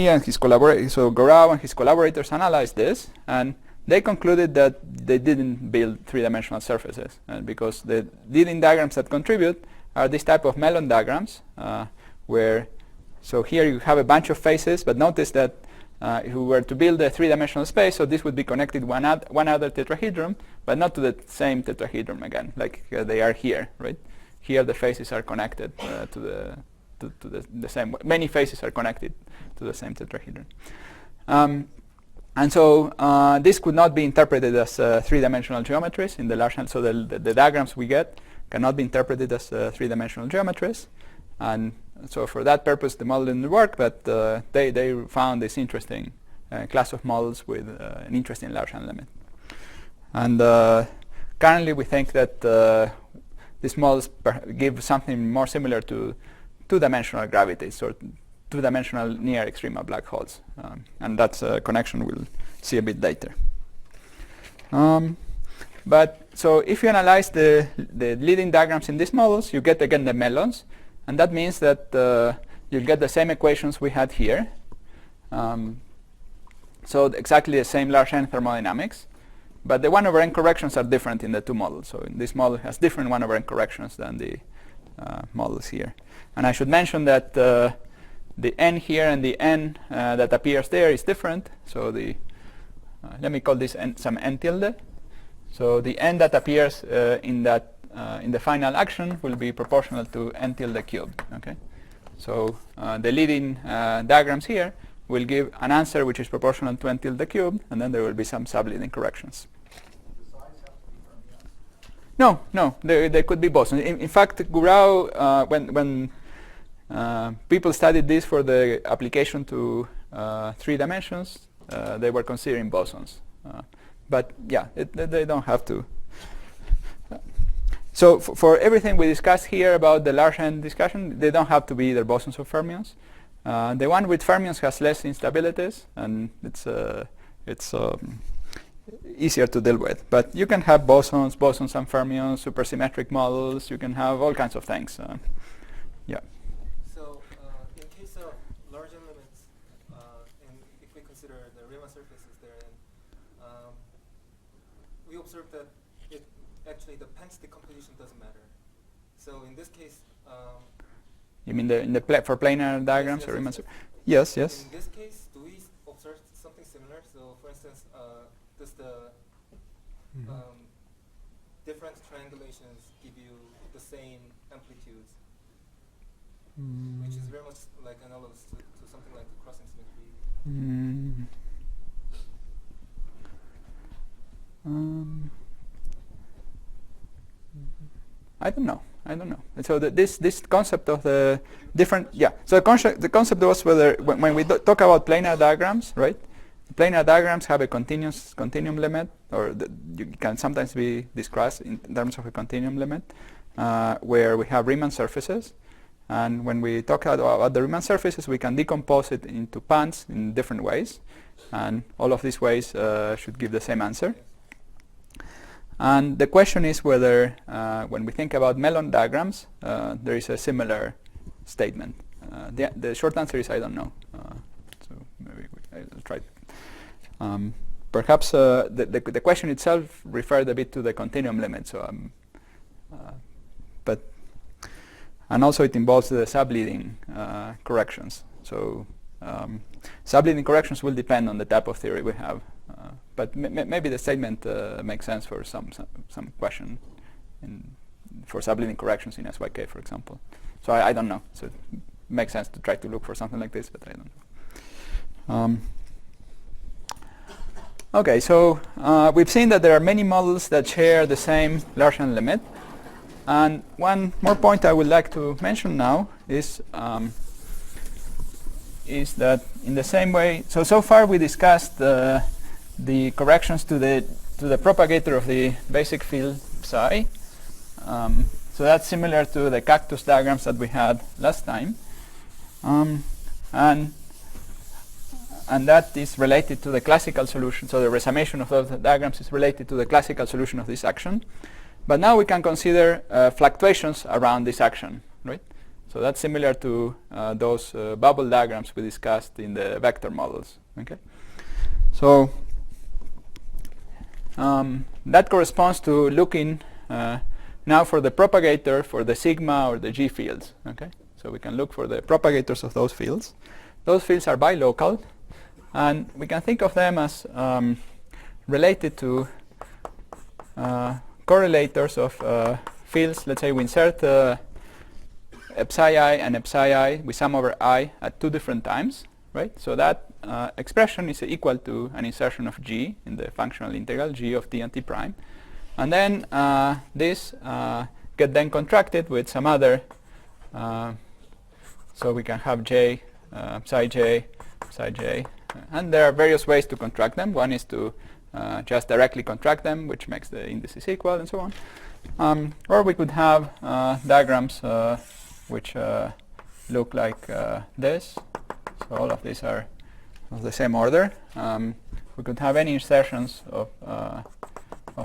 and his collaborators, so Gorau and his collaborators analyzed this, and they concluded that they didn't build three-dimensional surfaces, because the leading diagrams that contribute are this type of melon diagrams, where, so here you have a bunch of faces, but notice that if we were to build a three-dimensional space, so this would be connected one other tetrahedron, but not to the same tetrahedron again, like they are here, right? Here the faces are connected to the same way. Many faces are connected to the same tetrahedron. And so this could not be interpreted as three-dimensional geometries in the large hand. So the diagrams we get cannot be interpreted as three-dimensional geometries. And so for that purpose, the model didn't work, but they found this interesting class of models with an interesting large hand limit. And currently we think that these models give something more similar to two-dimensional gravities or two-dimensional near extrema black holes. And that's a connection we'll see a bit later. But so if you analyze the leading diagrams in these models, you get again the melons. And that means that you'll get the same equations we had here. So exactly the same large n thermodynamics. But the 1 over n corrections are different in the two models. So in this model has different 1 over n corrections than the models here. And I should mention that the n here and the n that appears there is different. So the let me call this n, some n tilde. So the n that appears in the final action will be proportional to n tilde cubed. Okay, so the leading diagrams here will give an answer which is proportional to n tilde cubed, and then there will be some subleading corrections. The size have to be fermions? No, they could be bosons. In fact, Gorau, when people studied this for the application to 3 dimensions, they were considering bosons. But yeah, they don't have to. So for everything we discussed here about the large n discussion, they don't have to be either bosons or fermions. The one with fermions has less instabilities, and it's easier to deal with. But you can have bosons and fermions, supersymmetric models. You can have all kinds of things. Yeah. So in case of large n limits, and if we consider the Riemann surfaces therein, we observe that actually the Pence decomposition doesn't matter. So in this case, You mean for planar diagrams or Riemann? Yes. In this case, do we observe something similar? So for instance, does the different triangulations give you the same amplitudes, which is very much like analogous to something like the crossing symmetry? I don't know. So this concept of the different, yeah. So the concept was whether when we talk about planar diagrams, right? Planar diagrams have a continuum limit, or you can sometimes be discussed in terms of a continuum limit, where we have Riemann surfaces. And when we talk about the Riemann surfaces, we can decompose it into pans in different ways, and all of these ways should give the same answer. And the question is whether, when we think about melon diagrams, there is a similar statement. The short answer is I don't know. So maybe I'll try. Perhaps the question itself referred a bit to the continuum limit. So, and also it involves the subleading corrections. So subleading corrections will depend on the type of theory we have. But maybe the statement makes sense for some question for subleading corrections in SYK, for example. So I don't know. So it makes sense to try to look for something like this, but I don't know. Okay, so we've seen that there are many models that share the same large n limit. And one more point I would like to mention now is that in the same way, so far we discussed the corrections to the propagator of the basic field psi. So that's similar to the cactus diagrams that we had last time. And and that is related to the classical solution. So the resummation of those diagrams is related to the classical solution of this action. But now we can consider fluctuations around this action, right? So that's similar to those bubble diagrams we discussed in the vector models. Okay. So that corresponds to looking now for the propagator for the sigma or the g fields. Okay. So we can look for the propagators of those fields. Those fields are bilocal, and we can think of them as related to correlators of fields. Let's say we insert psi I and psi I with sum over I at 2 different times, right? So that expression is equal to an insertion of g in the functional integral, g of t and t prime. And then this get then contracted with some other, so we can have j, psi j, and there are various ways to contract them. One is to just directly contract them, which makes the indices equal and so on. Or we could have diagrams which look like this. So all of these are of the same order. We could have any insertions of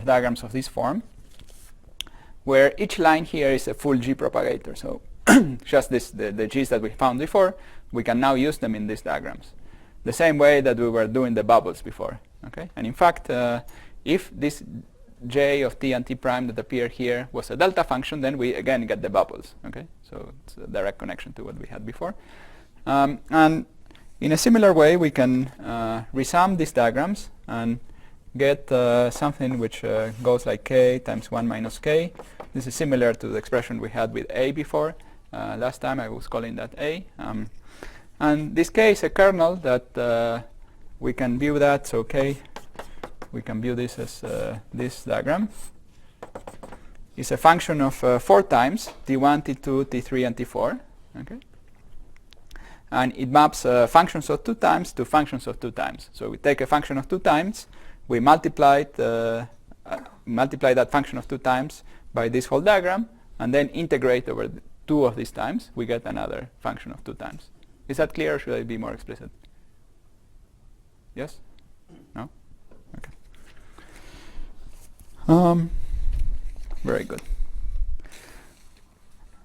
diagrams of this form, where each line here is a full G propagator. So just the G's that we found before, we can now use them in these diagrams, the same way that we were doing the bubbles before. Okay, and in fact, if this J of t and t prime that appear here was a delta function, then we again get the bubbles. Okay, so it's a direct connection to what we had before. And in a similar way, we can resum these diagrams and get something which goes like k times 1 minus k. This is similar to the expression we had with A before. Last time I was calling that A. And this k is a kernel that we can view that. So k, we can view this as this diagram. It's a function of 4 times, t1, t2, t3, and t4. Okay. And it maps functions of 2 times to functions of 2 times. So we take a function of 2 times, we multiply that function of 2 times by this whole diagram, and then integrate over 2 of these times. We get another function of 2 times. Is that clear, or should I be more explicit? Yes? No? Okay. Very good.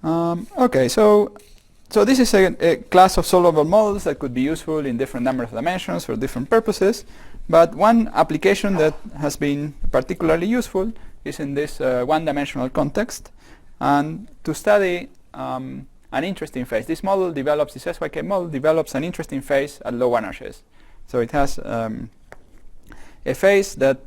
Okay, so this is a class of solvable models that could be useful in different number of dimensions for different purposes. But one application that has been particularly useful is in this one-dimensional context, and to study an interesting phase. This model develops, this SYK model develops an interesting phase at low energies. So it has a phase that,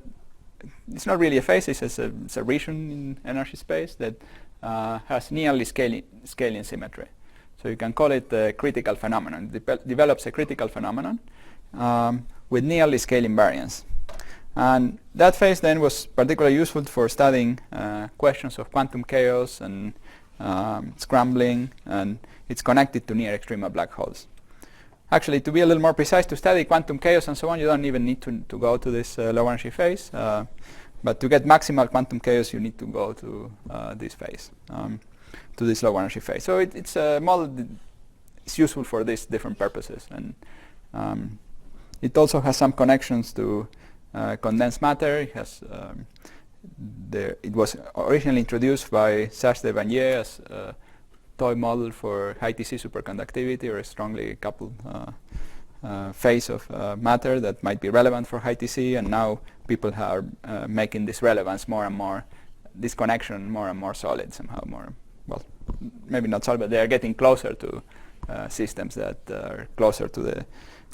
it's not really a phase, it's a region in energy space that has nearly scaling symmetry. So you can call it a critical phenomenon. It develops a critical phenomenon with nearly scaling variance. And that phase then was particularly useful for studying questions of quantum chaos and scrambling, and it's connected to near extrema black holes. Actually, to be a little more precise, to study quantum chaos and so on, you don't even need to go to this low energy phase. But to get maximal quantum chaos, you need to go to this phase, to this low energy phase. So it's a model that is useful for these different purposes. And it also has some connections to condensed matter. It has it was originally introduced by Serge de Vanier as a toy model for high TC superconductivity, or a strongly coupled phase of matter that might be relevant for high TC, and now people are making this relevance more and more, this connection more and more solid somehow, more, well, maybe not solid, but they are getting closer to systems that are closer to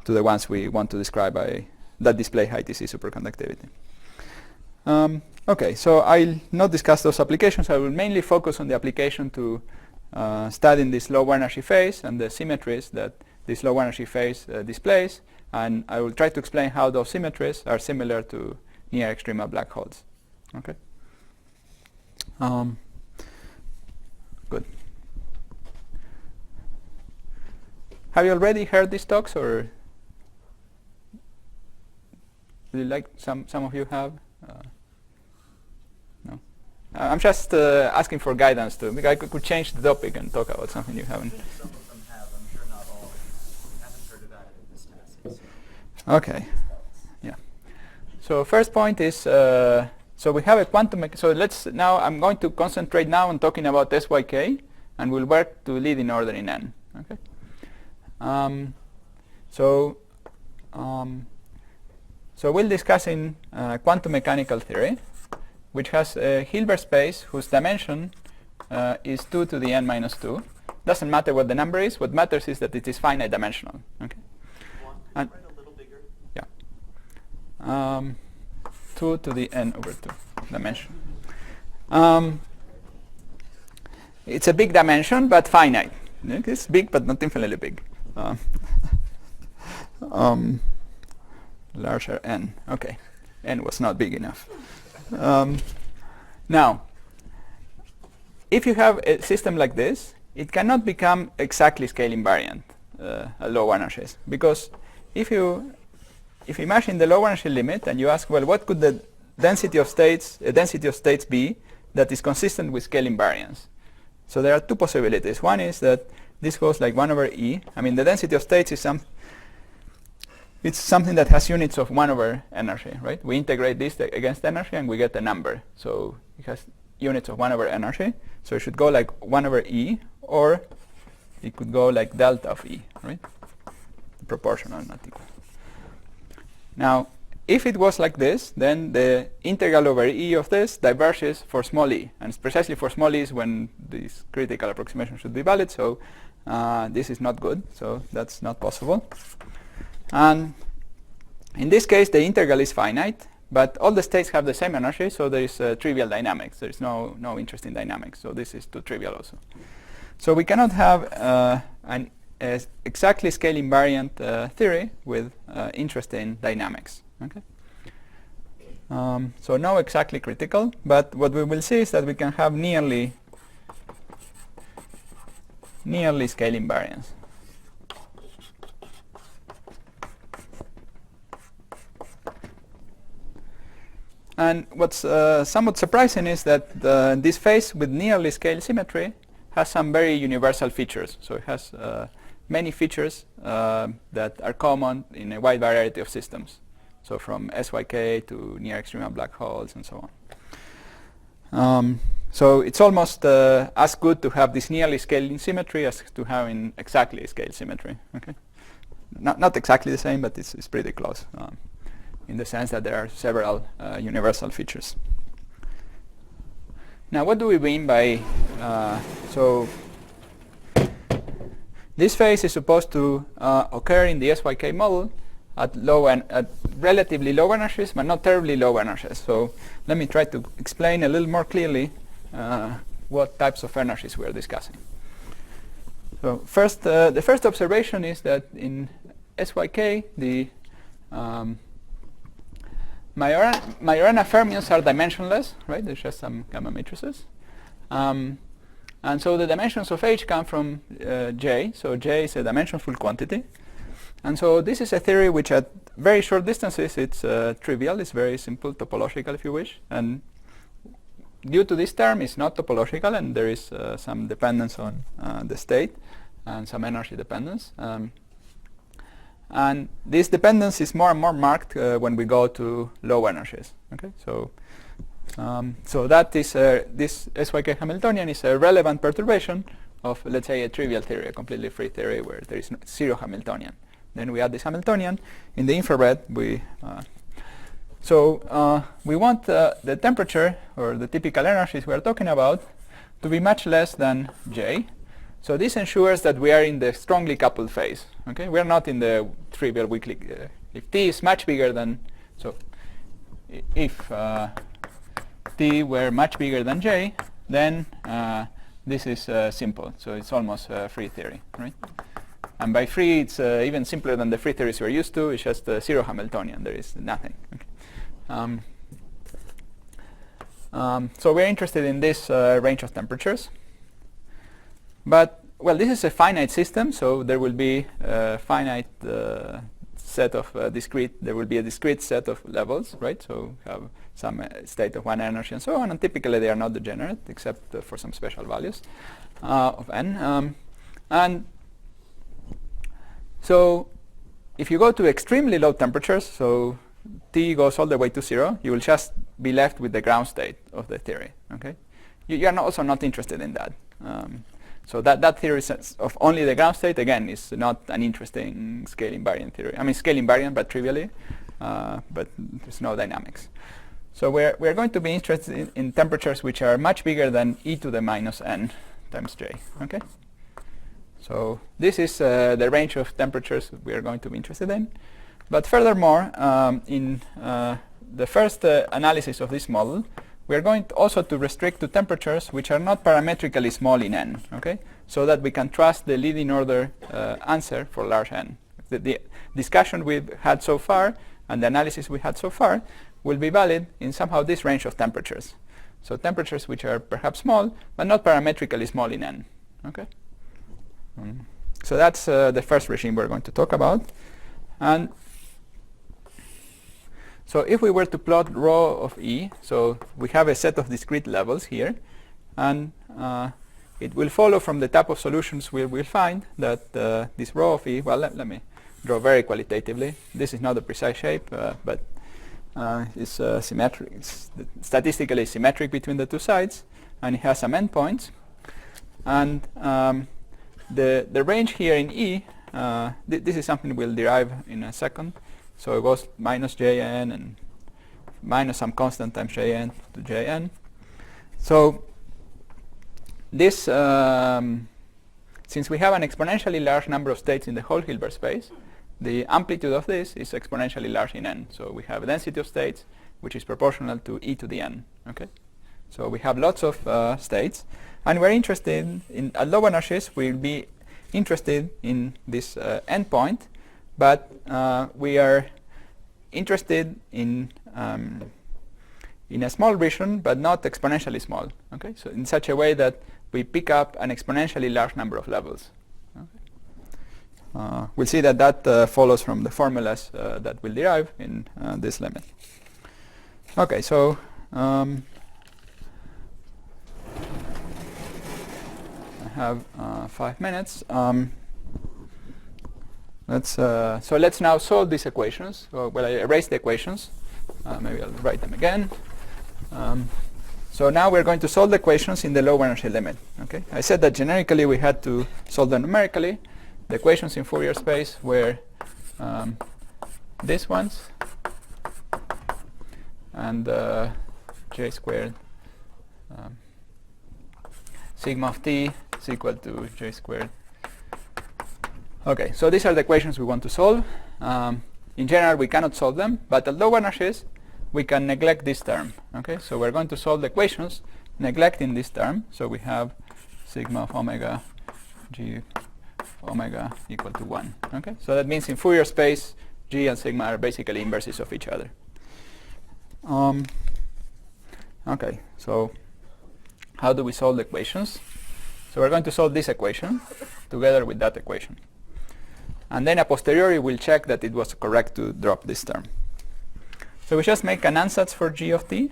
the ones we want to describe that display high TC superconductivity. Okay, so I'll not discuss those applications. I will mainly focus on the application to studying this low energy phase and the symmetries that this low energy phase displays, and I will try to explain how those symmetries are similar to near extrema black holes. Okay. Good. Have you already heard these talks, or would you like some of you have? No. I'm just asking for guidance too, because I could change the topic and talk about something you haven't. I think some of them have. I'm sure not all. I haven't heard about it in this TASI. Okay. Yeah. So first point is, so we have a quantum. So I'm going to concentrate now on talking about SYK, and we'll work to lead in order in N. Okay. So we'll discuss in quantum mechanical theory, which has a Hilbert space whose dimension is 2 to the n minus 2. Doesn't matter what the number is. What matters is that it is finite dimensional. Okay. Write a little bigger. Yeah. 2 to the n over 2 dimension. It's a big dimension, but finite. It's big, but not infinitely big. Larger n. Okay. N was not big enough. Now, if you have a system like this, it cannot become exactly scale invariant at low energies, because if you imagine the low energy limit and you ask, well, what could the density of states be that is consistent with scale invariance? So there are two possibilities. One is that this goes like 1 over e. I mean, the density of states is it's something that has units of 1 over energy, right? We integrate this against energy and we get a number. So it has units of 1 over energy. So it should go like 1 over e, or it could go like delta of e, right? Proportional, not equal. Now, if it was like this, then the integral over e of this diverges for small e. And precisely for small e is when this critical approximation should be valid. So this is not good. So that's not possible. And in this case, the integral is finite, but all the states have the same energy, so there is trivial dynamics. There is no interest in dynamics, so this is too trivial also. So we cannot have an exactly scale invariant theory with interest in dynamics. Okay. So no exactly critical, but what we will see is that we can have nearly scale invariance. And what's somewhat surprising is that this phase with nearly scale symmetry has some very universal features. So it has many features that are common in a wide variety of systems. So from SYK to near extreme black holes and so on. So it's almost as good to have this nearly scale symmetry as to have in exactly scale symmetry. Okay, not exactly the same, but it's pretty close. In the sense that there are several universal features. Now, what do we mean by so this phase is supposed to occur in the SYK model at relatively low energies, but not terribly low energies. So let me try to explain a little more clearly what types of energies we are discussing. So first, the first observation is that in SYK, the Majorana fermions are dimensionless, right? There's just some gamma matrices. And so the dimensions of H come from J. So J is a dimensionful quantity. And so this is a theory which at very short distances it's trivial. It's very simple, topological if you wish. And due to this term, it's not topological, and there is some dependence on the state and some energy dependence. And this dependence is more and more marked when we go to low energies. Okay, so that is this SYK Hamiltonian is a relevant perturbation of, let's say, a trivial theory, a completely free theory where there is zero Hamiltonian. Then we add this Hamiltonian in the infrared. We want the temperature or the typical energies we are talking about to be much less than J. So this ensures that we are in the strongly coupled phase. Okay, we are not in the trivial weakly. If T is much bigger than, so if T were much bigger than J, then this is simple. So it's almost free theory, right? And by free, it's even simpler than the free theories we're used to. It's just zero Hamiltonian. There is nothing. Okay. So we're interested in this range of temperatures. But, well, this is a finite system, so there will be a finite set of there will be a discrete set of levels, right? So have some state of one energy and so on, and typically they are not degenerate, except for some special values of n. And so if you go to extremely low temperatures, so T goes all the way to 0, you will just be left with the ground state of the theory. Okay, you are also not interested in that. So that theory of only the ground state, again, is not an interesting scale invariant theory. I mean, scale invariant, but trivially, but there's no dynamics. So we're going to be interested in temperatures which are much bigger than e to the minus n times j. Okay. So this is the range of temperatures we are going to be interested in. But furthermore, in the first analysis of this model, we are going also to restrict to temperatures which are not parametrically small in n, okay? So that we can trust the leading order answer for large n. The discussion we've had so far and the analysis we had so far will be valid in somehow this range of temperatures. So temperatures which are perhaps small, but not parametrically small in n, okay? So that's the first regime we're going to talk about. And so if we were to plot rho of E, so we have a set of discrete levels here, and it will follow from the type of solutions we will find that this rho of E, well, let me draw very qualitatively. This is not a precise shape, but it's symmetric. It's statistically symmetric between the two sides, and it has some endpoints. And the range here in E, this is something we'll derive in a second. So it goes minus jn and minus some constant times jn to jn. So this, since we have an exponentially large number of states in the whole Hilbert space, the amplitude of this is exponentially large in n. So we have a density of states which is proportional to e to the n. Okay. So we have lots of states, and we're interested in, at low energies, we'll be interested in this endpoint. But we are interested in a small region, but not exponentially small. Okay, so in such a way that we pick up an exponentially large number of levels. Okay. We'll see that that follows from the formulas that we'll derive in this limit. Okay, so I have 5 minutes. So let's now solve these equations. So, well, I erased the equations. Maybe I'll write them again. So now we're going to solve the equations in the low energy limit. Okay. I said that generically we had to solve them numerically. The equations in Fourier space were these ones, and j squared sigma of t is equal to j squared. Okay, so these are the equations we want to solve. In general, we cannot solve them, but at low energies, we can neglect this term. Okay, so we're going to solve the equations neglecting this term. So we have sigma of omega g omega equal to 1. Okay, so that means in Fourier space, g and sigma are basically inverses of each other. Okay, so how do we solve the equations? So we're going to solve this equation together with that equation. And then a posteriori we'll check that it was correct to drop this term. So we just make an ansatz for g of t.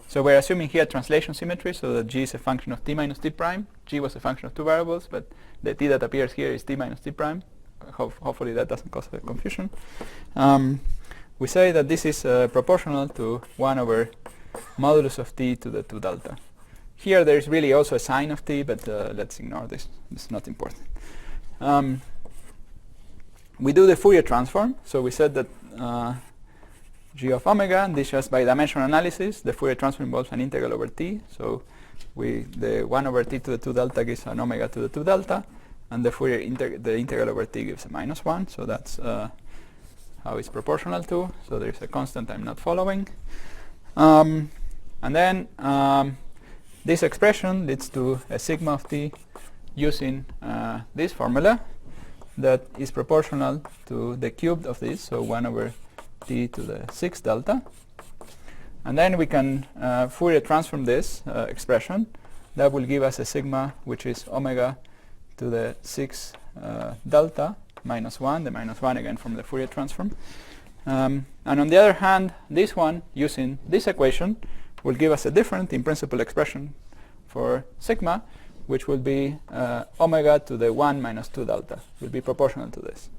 So we're assuming here translation symmetry, so that g is a function of t minus t prime. G was a function of two variables, but the t that appears here is t minus t prime. Hopefully that doesn't cause confusion. We say that this is proportional to 1 over modulus of t to the 2 delta. Here there is really also a sign of t, but let's ignore this. It's not important. We do the Fourier transform. So we said that g of omega, this just by dimensional analysis, the Fourier transform involves an integral over t. So the 1 over t to the 2 delta gives an omega to the 2 delta, and the integral over t gives a minus 1. So that's how it's proportional to. So there's a constant I'm not following. And then this expression leads to a sigma of t using this formula that is proportional to the cubed of this, so 1 over t to the 6 delta. And then we can Fourier transform this expression. That will give us a sigma which is omega to the 6 delta minus 1, the minus 1 again from the Fourier transform. And on the other hand, this one, using this equation, will give us a different in-principle expression for sigma, which will be omega to the 1 minus 2 delta, will be proportional to this.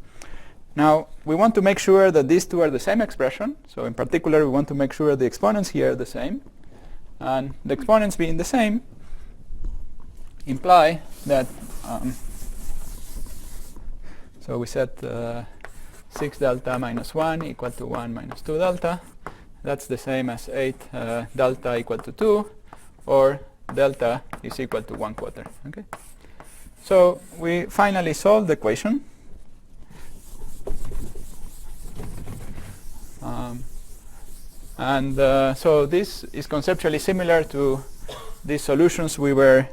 Now, we want to make sure that these two are the same expression. So in particular, we want to make sure the exponents here are the same. And the exponents being the same imply that, so we set 6 delta minus 1 equal to 1 minus 2 delta. That's the same as 8 delta equal to 2, or delta is equal to 1/4. Okay. So we finally solved the equation. So this is conceptually similar to the solutions we were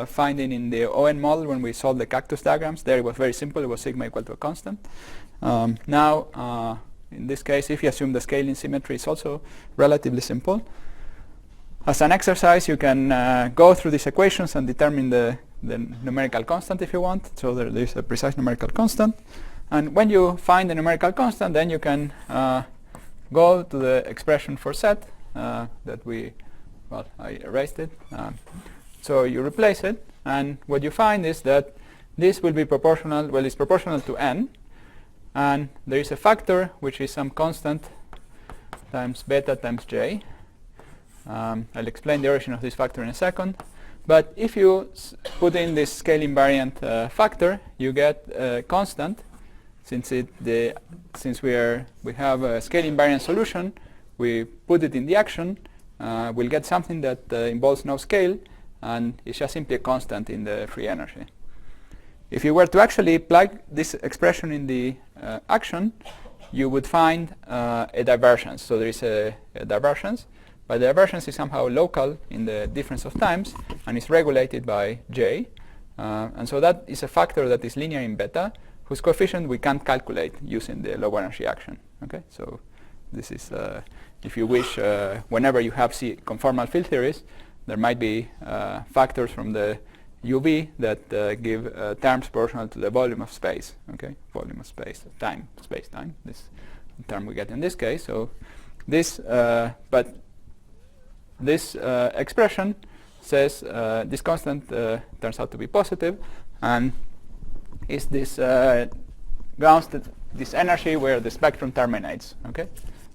finding in the ON model when we solved the cactus diagrams. There it was very simple. It was sigma equal to a constant. Now, in this case, if you assume the scaling symmetry, is also relatively simple. As an exercise, you can go through these equations and determine the numerical constant if you want. So there is a precise numerical constant. And when you find the numerical constant, then you can go to the expression for set that I erased it. So you replace it, and what you find is that this will be proportional, well, it's proportional to n, and there is a factor which is some constant times beta times j. I'll explain the origin of this factor in a second. But if you put in this scale invariant factor, you get a constant. Since we have a scale invariant solution, we put it in the action. We'll get something that involves no scale, and it's just simply a constant in the free energy. If you were to actually plug this expression in the action, you would find a divergence. So there is a divergence, but the divergence is somehow local in the difference of times, and is regulated by j. And so that is a factor that is linear in beta, whose coefficient we can't calculate using the low energy action. Okay, so this is, if you wish, whenever you have conformal field theories, there might be factors from the UV that give terms proportional to the volume of space. Okay, volume of space, time, space-time. This term we get in this case. So this, but this expression says this constant turns out to be positive, and is this grounds this energy where the spectrum terminates. Okay,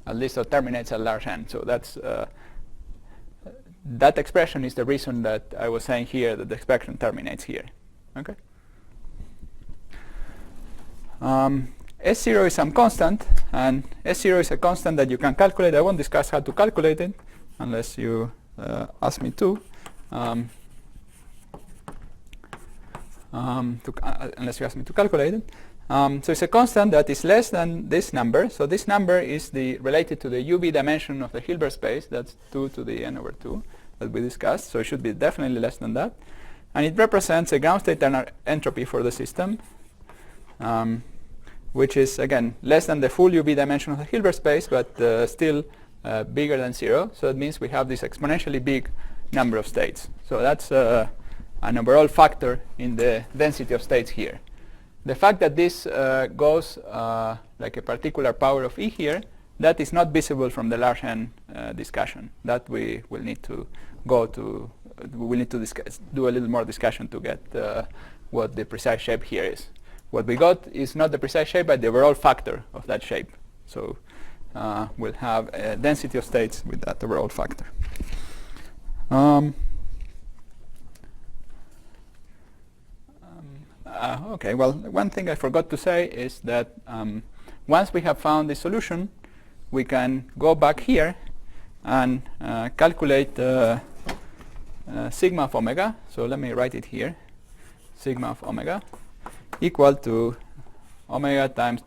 at least it terminates at large n. So that's that expression is the reason that I was saying here that the spectrum terminates here. Okay. S0 is some constant, and S0 is a constant that you can calculate. I won't discuss how to calculate it unless you ask me to. Unless you ask me to calculate it. So it's a constant that is less than this number. So this number is related to the UV dimension of the Hilbert space. That's 2 to the n over 2 that we discussed. So it should be definitely less than that. And it represents a ground state entropy for the system, which is, again, less than the full UV dimension of the Hilbert space, but still bigger than 0. So it means we have this exponentially big number of states. So that's an overall factor in the density of states here. The fact that this goes like a particular power of E here, that is not visible from the large n discussion. That we will need to go to, we will need to do a little more discussion to get what the precise shape here is. What we got is not the precise shape, but the overall factor of that shape. So we'll have a density of states with that overall factor. Okay, well, one thing I forgot to say is that once we have found the solution, we can go back here and calculate sigma of omega. So let me write it here. Sigma of omega equal to omega times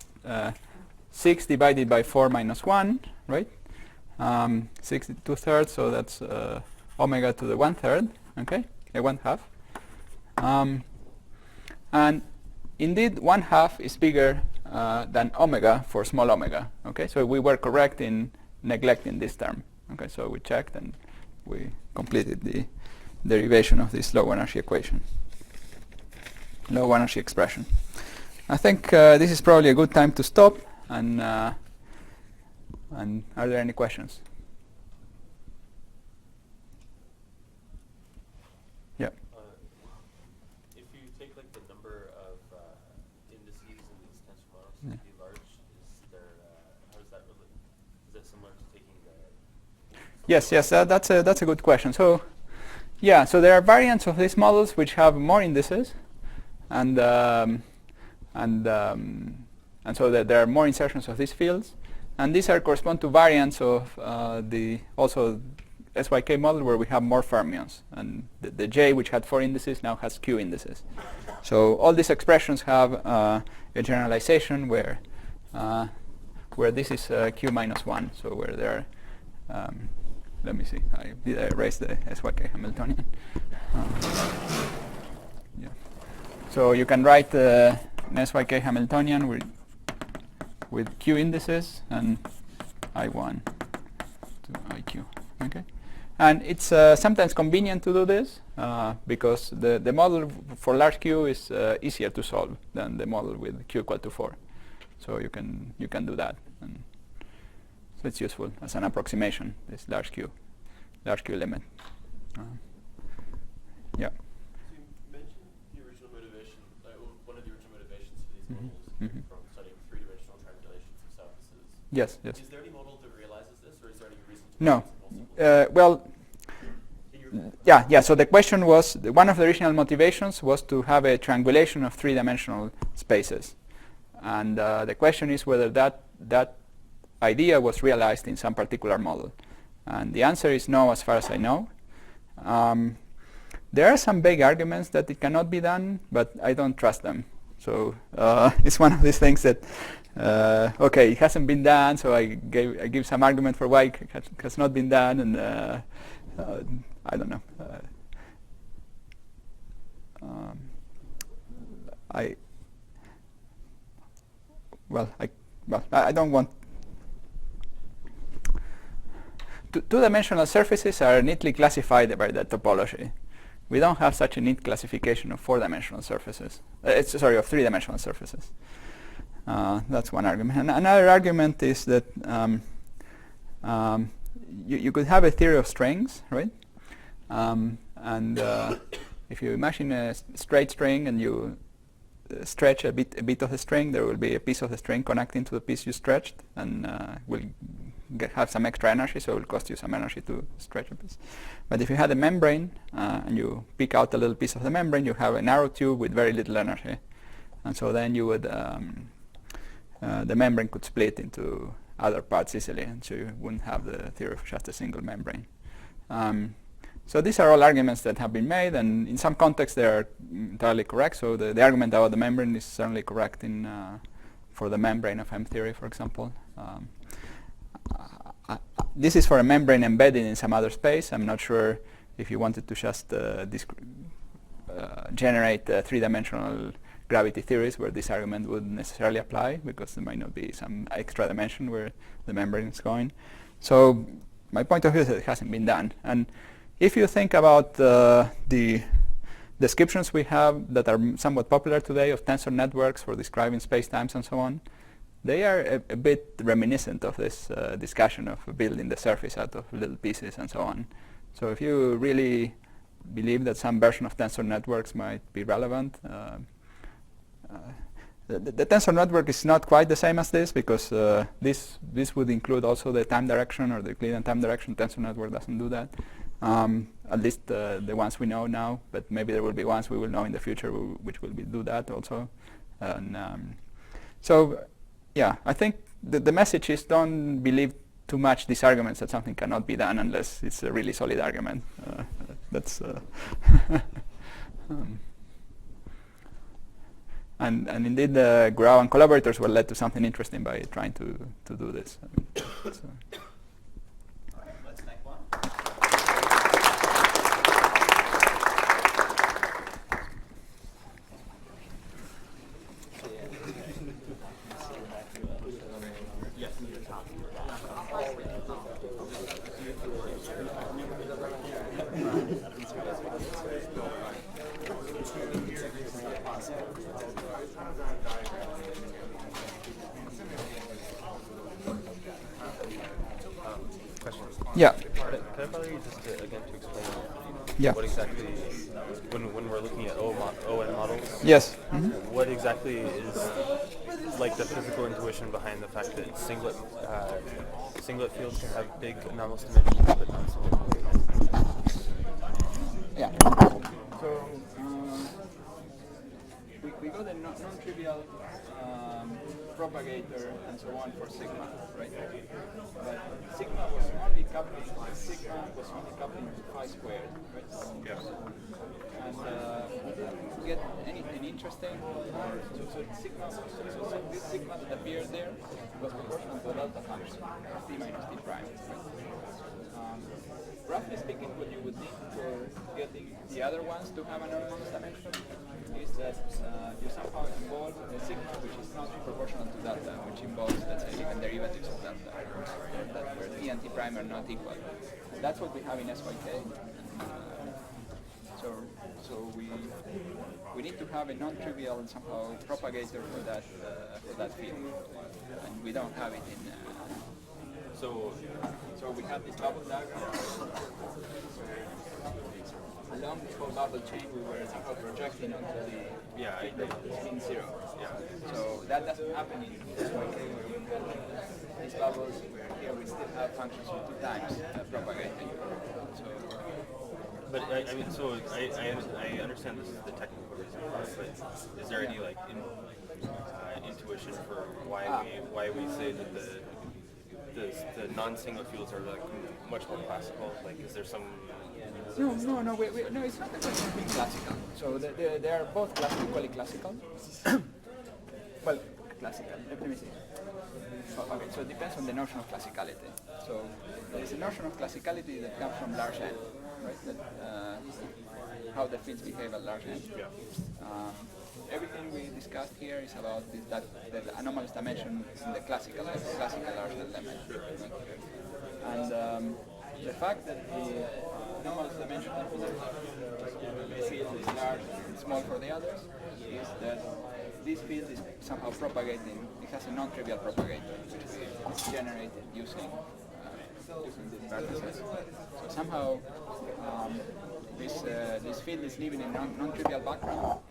6 divided by 4 minus 1, right? 6 to 2/3, so that's omega to the 1/3, okay? 1/2. And indeed, 1/2 is bigger than omega for small omega. Okay, so we were correct in neglecting this term. Okay, so we checked and we completed the derivation of this low energy equation, low energy expression. I think this is probably a good time to stop. And are there any questions? Yeah. If you take like the number of indices in these tensor models Yeah. to be large, similar to taking the... Yes, that's a good question. So, yeah, so there are variants of these models which have more indices, and so that there are more insertions of these fields, and these are correspond to variants of the also SYK model where we have more fermions, and the J, which had 4 indices, now has Q indices. So all these expressions have a generalization where this is Q minus 1, so where there are let me see. Did I erase the SYK Hamiltonian? Yeah. So you can write an SYK Hamiltonian with Q indices and I1 to IQ. Okay. And it's sometimes convenient to do this because the model for large Q is easier to solve than the model with Q equal to 4. So you can do that. And so it's useful as an approximation, this large Q limit. Yeah. So you mentioned the original motivation, one of the original motivations for these models from studying 3-dimensional triangulations of surfaces. Yes. Is there any model that realizes this, or is there any reason to No. believe Yeah. So the question was, one of the original motivations was to have a triangulation of 3-dimensional spaces, and the question is whether that idea was realized in some particular model, and the answer is no, as far as I know. There are some vague arguments that it cannot be done, but I don't trust them. So it's one of these things that okay, it hasn't been done, so I give some argument for why it has not been done, and I don't know. I don't want. Two-dimensional surfaces are neatly classified by the topology. We don't have such a neat classification of 4-dimensional surfaces. Of 3-dimensional surfaces. That's one argument. And another argument is that you could have a theory of strings, right? If you imagine a straight string and you stretch a bit of the string, there will be a piece of the string connecting to the piece you stretched, and will have some extra energy, so it will cost you some energy to stretch a piece. But if you had a membrane and you pick out a little piece of the membrane, you have a narrow tube with very little energy, and so then you would the membrane could split into other parts easily, and so you wouldn't have the theory of just a single membrane. So these are all arguments that have been made, and in some contexts they are entirely correct. So the argument about the membrane is certainly correct for the membrane of M theory, for example. This is for a membrane embedded in some other space. I'm not sure if you wanted to just generate 3-dimensional gravity theories where this argument would necessarily apply, because there might not be some extra dimension where the membrane is going. So my point of view is that it hasn't been done. And if you think about the descriptions we have that are somewhat popular today of tensor networks for describing spacetimes and so on, they are a bit reminiscent of this discussion of building the surface out of little pieces and so on. So if you really believe that some version of tensor networks might be relevant, the tensor network is not quite the same as this, because this would include also the time direction, or the Euclidean time direction. Tensor network doesn't do that, at least the ones we know now, but maybe there will be ones we will know in the future which will do that also. And so yeah, I think the message is, don't believe too much these arguments that something cannot be done unless it's a really solid argument. That's and indeed Grau and collaborators were led to something interesting by trying to do this. So. All right, let's make one. Yeah. Can I bother you just again to explain what exactly, when we're looking at ON models, Yes. what exactly is like the physical intuition behind the fact that singlet fields can have big anomalous dimensions, but not singlet fields? Yeah. So we got a non-trivial propagator and so on for sigma, right? But sigma was only coupling. Sigma was only coupling to phi squared, right? Yeah. And we didn't get anything interesting. So this sigma that appeared there was proportional to the delta function, t minus t prime. Right? Roughly speaking, what you would need for getting the other ones to have an anomalous dimension is that you somehow involve a sigma which is not proportional to delta, which involves, let's say, even derivatives of delta, that where t and t prime are not equal. That's what we have in SYK. So we need to have a non-trivial somehow propagator for that field, and we don't have it in. So we have this bubble diagram. Along this whole bubble chain, we were somehow projecting onto the spin zero. Yeah. So that doesn't happen in SYK, where we have like these bubbles, where here we still have functions with 2 times propagating. So. But I mean, so I understand this is the technical reason for it, but is there any like intuition for why we say that the non-single fields are like much more classical? Like, is there some? No, it's not a question of being classical. So they are both equally classical. Well, classical. Let me see. Okay, so it depends on the notion of classicality. So there is a notion of classicality that comes from large n, right? That, how the fields behave at large n. Yeah. Everything we discussed here is about the anomalous dimension in the classical large n dimension. And the fact that the anomalous dimension of the field is large and small for the others is that this field is somehow propagating. It has a non-trivial propagator which we generated using these vertices. So somehow this field is leaving a non-trivial background.